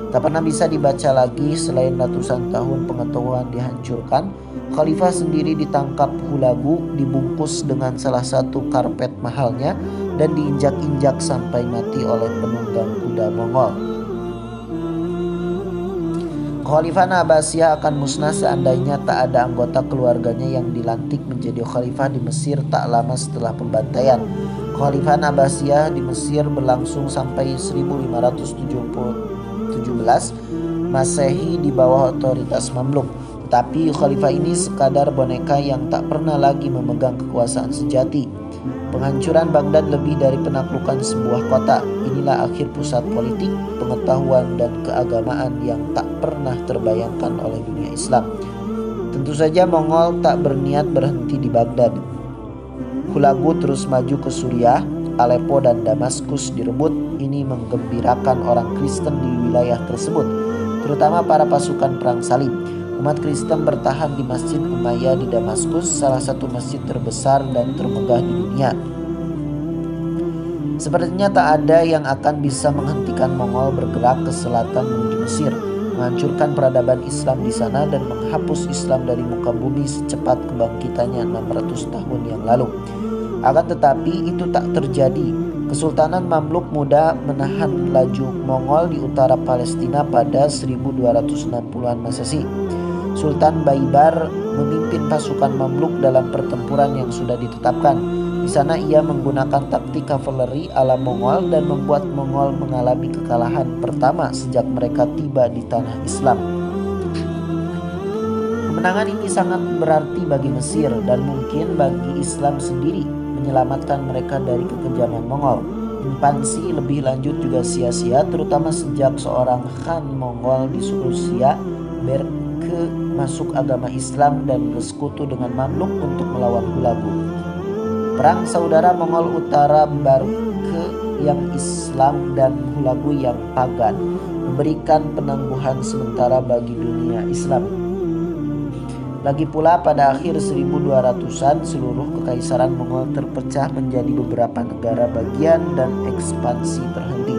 Tak pernah bisa dibaca lagi. Selain ratusan tahun pengetahuan dihancurkan, Khalifah sendiri ditangkap Hulagu, dibungkus dengan salah satu karpet mahalnya dan diinjak-injak sampai mati oleh penunggang kuda Mongol. Kekhalifahan Abbasiyah akan musnah seandainya tak ada anggota keluarganya yang dilantik menjadi khalifah di Mesir tak lama setelah pembantaian. Kekhalifahan Abbasiyah di Mesir berlangsung sampai 1517. Masehi di bawah otoritas Mamluk. Tetapi khalifah ini sekadar boneka yang tak pernah lagi memegang kekuasaan sejati. Penghancuran Baghdad lebih dari penaklukan sebuah kota. Inilah akhir pusat politik, pengetahuan, dan keagamaan yang tak pernah terbayangkan oleh dunia Islam. Tentu saja Mongol tak berniat berhenti di Baghdad. Hulagu terus maju ke Suriah, Aleppo dan Damaskus direbut. Ini menggembirakan orang Kristen di wilayah tersebut, terutama para pasukan perang salib. Umat Kristen bertahan di Masjid Umayyah di Damaskus, salah satu masjid terbesar dan termegah di dunia. Sepertinya tak ada yang akan bisa menghentikan Mongol bergerak ke selatan menuju Mesir, menghancurkan peradaban Islam di sana dan menghapus Islam dari muka bumi secepat kebangkitannya 600 tahun yang lalu. Akan tetapi itu tak terjadi. Kesultanan Mamluk muda menahan laju Mongol di utara Palestina pada 1260-an Masehi. Sultan Baibar memimpin pasukan Mamluk dalam pertempuran yang sudah ditetapkan. Di sana ia menggunakan taktik kavaleri ala Mongol dan membuat Mongol mengalami kekalahan pertama sejak mereka tiba di tanah Islam. Kemenangan ini sangat berarti bagi Mesir dan mungkin bagi Islam sendiri, menyelamatkan mereka dari kekejaman Mongol. Ekspansi lebih lanjut juga sia-sia, terutama sejak seorang Khan Mongol di Rusia masuk agama Islam dan bersekutu dengan Mamluk untuk melawan Hulagu. Perang saudara Mongol Utara Barke yang Islam dan Hulagu yang pagan memberikan penangguhan sementara bagi dunia Islam. Lagi pula pada akhir 1200-an seluruh kekaisaran Mongol terpecah menjadi beberapa negara bagian dan ekspansi terhenti.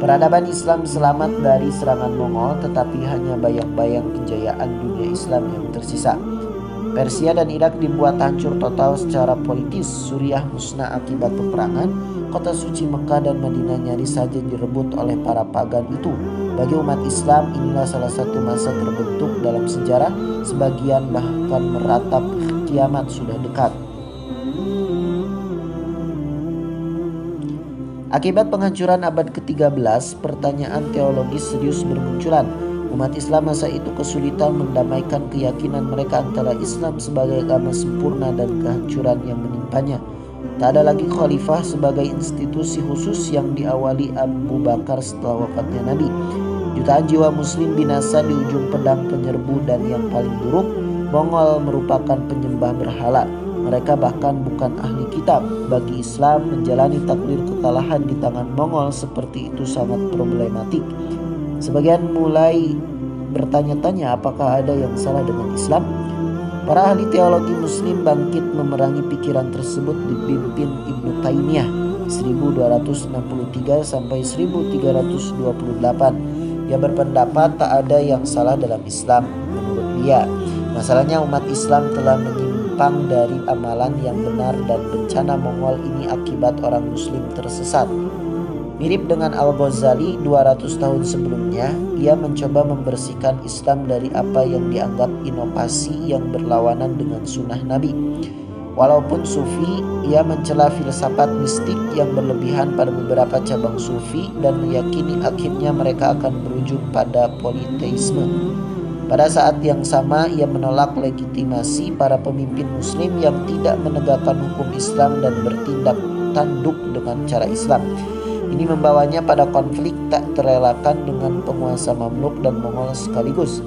Peradaban Islam selamat dari serangan Mongol, tetapi hanya bayang-bayang kejayaan dunia Islam yang tersisa. Persia dan Irak dibuat hancur total secara politis, Suriah musnah akibat peperangan, kota suci Mekah dan Madinah nyaris saja direbut oleh para pagan itu. Bagi umat Islam inilah salah satu masa terbentuk dalam sejarah, sebagian bahkan meratap kiamat sudah dekat. Akibat penghancuran abad ke-13, pertanyaan teologis serius bermunculan. Umat Islam masa itu kesulitan mendamaikan keyakinan mereka antara Islam sebagai agama sempurna dan kehancuran yang menimpanya. Tak ada lagi khalifah sebagai institusi khusus yang diawali Abu Bakar setelah wafatnya Nabi. Jutaan jiwa muslim binasa di ujung pedang penyerbu dan yang paling buruk, Mongol merupakan penyembah berhala. Mereka bahkan bukan ahli kitab. Bagi Islam, menjalani takdir kekalahan di tangan Mongol seperti itu sangat problematik. Sebagian mulai bertanya-tanya apakah ada yang salah dengan Islam. Para ahli teologi muslim bangkit memerangi pikiran tersebut dipimpin Ibnu Taimiyah 1263 sampai 1328. Ia berpendapat tak ada yang salah dalam Islam. Menurut dia, masalahnya umat Islam telah menyimpang dari amalan yang benar dan bencana Mongol ini akibat orang muslim tersesat. Mirip dengan Al-Ghazali 200 tahun sebelumnya, ia mencoba membersihkan Islam dari apa yang dianggap inovasi yang berlawanan dengan sunnah Nabi. Walaupun sufi, ia mencela filsafat mistik yang berlebihan pada beberapa cabang sufi dan meyakini akhirnya mereka akan berujung pada politeisme. Pada saat yang sama, ia menolak legitimasi para pemimpin muslim yang tidak menegakkan hukum Islam dan bertindak tanduk dengan cara Islam. Ini membawanya pada konflik tak terelakkan dengan penguasa Mamluk dan Mongol sekaligus,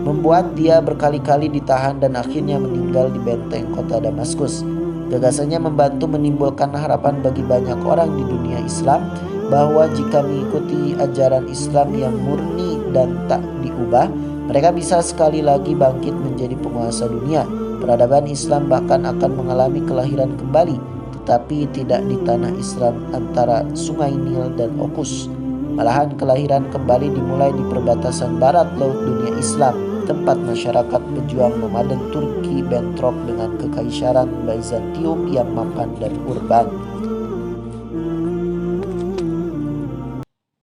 membuat dia berkali-kali ditahan dan akhirnya meninggal di benteng kota Damaskus. Gagasannya membantu menimbulkan harapan bagi banyak orang di dunia Islam bahwa jika mengikuti ajaran Islam yang murni dan tak diubah, mereka bisa sekali lagi bangkit menjadi penguasa dunia. Peradaban Islam bahkan akan mengalami kelahiran kembali, tetapi tidak di tanah Islam antara Sungai Nil dan Okus. Malahan kelahiran kembali dimulai di perbatasan barat laut dunia Islam, tempat masyarakat pejuang nomaden Turki bentrok dengan kekaisaran Bizantium yang mapan dan urban.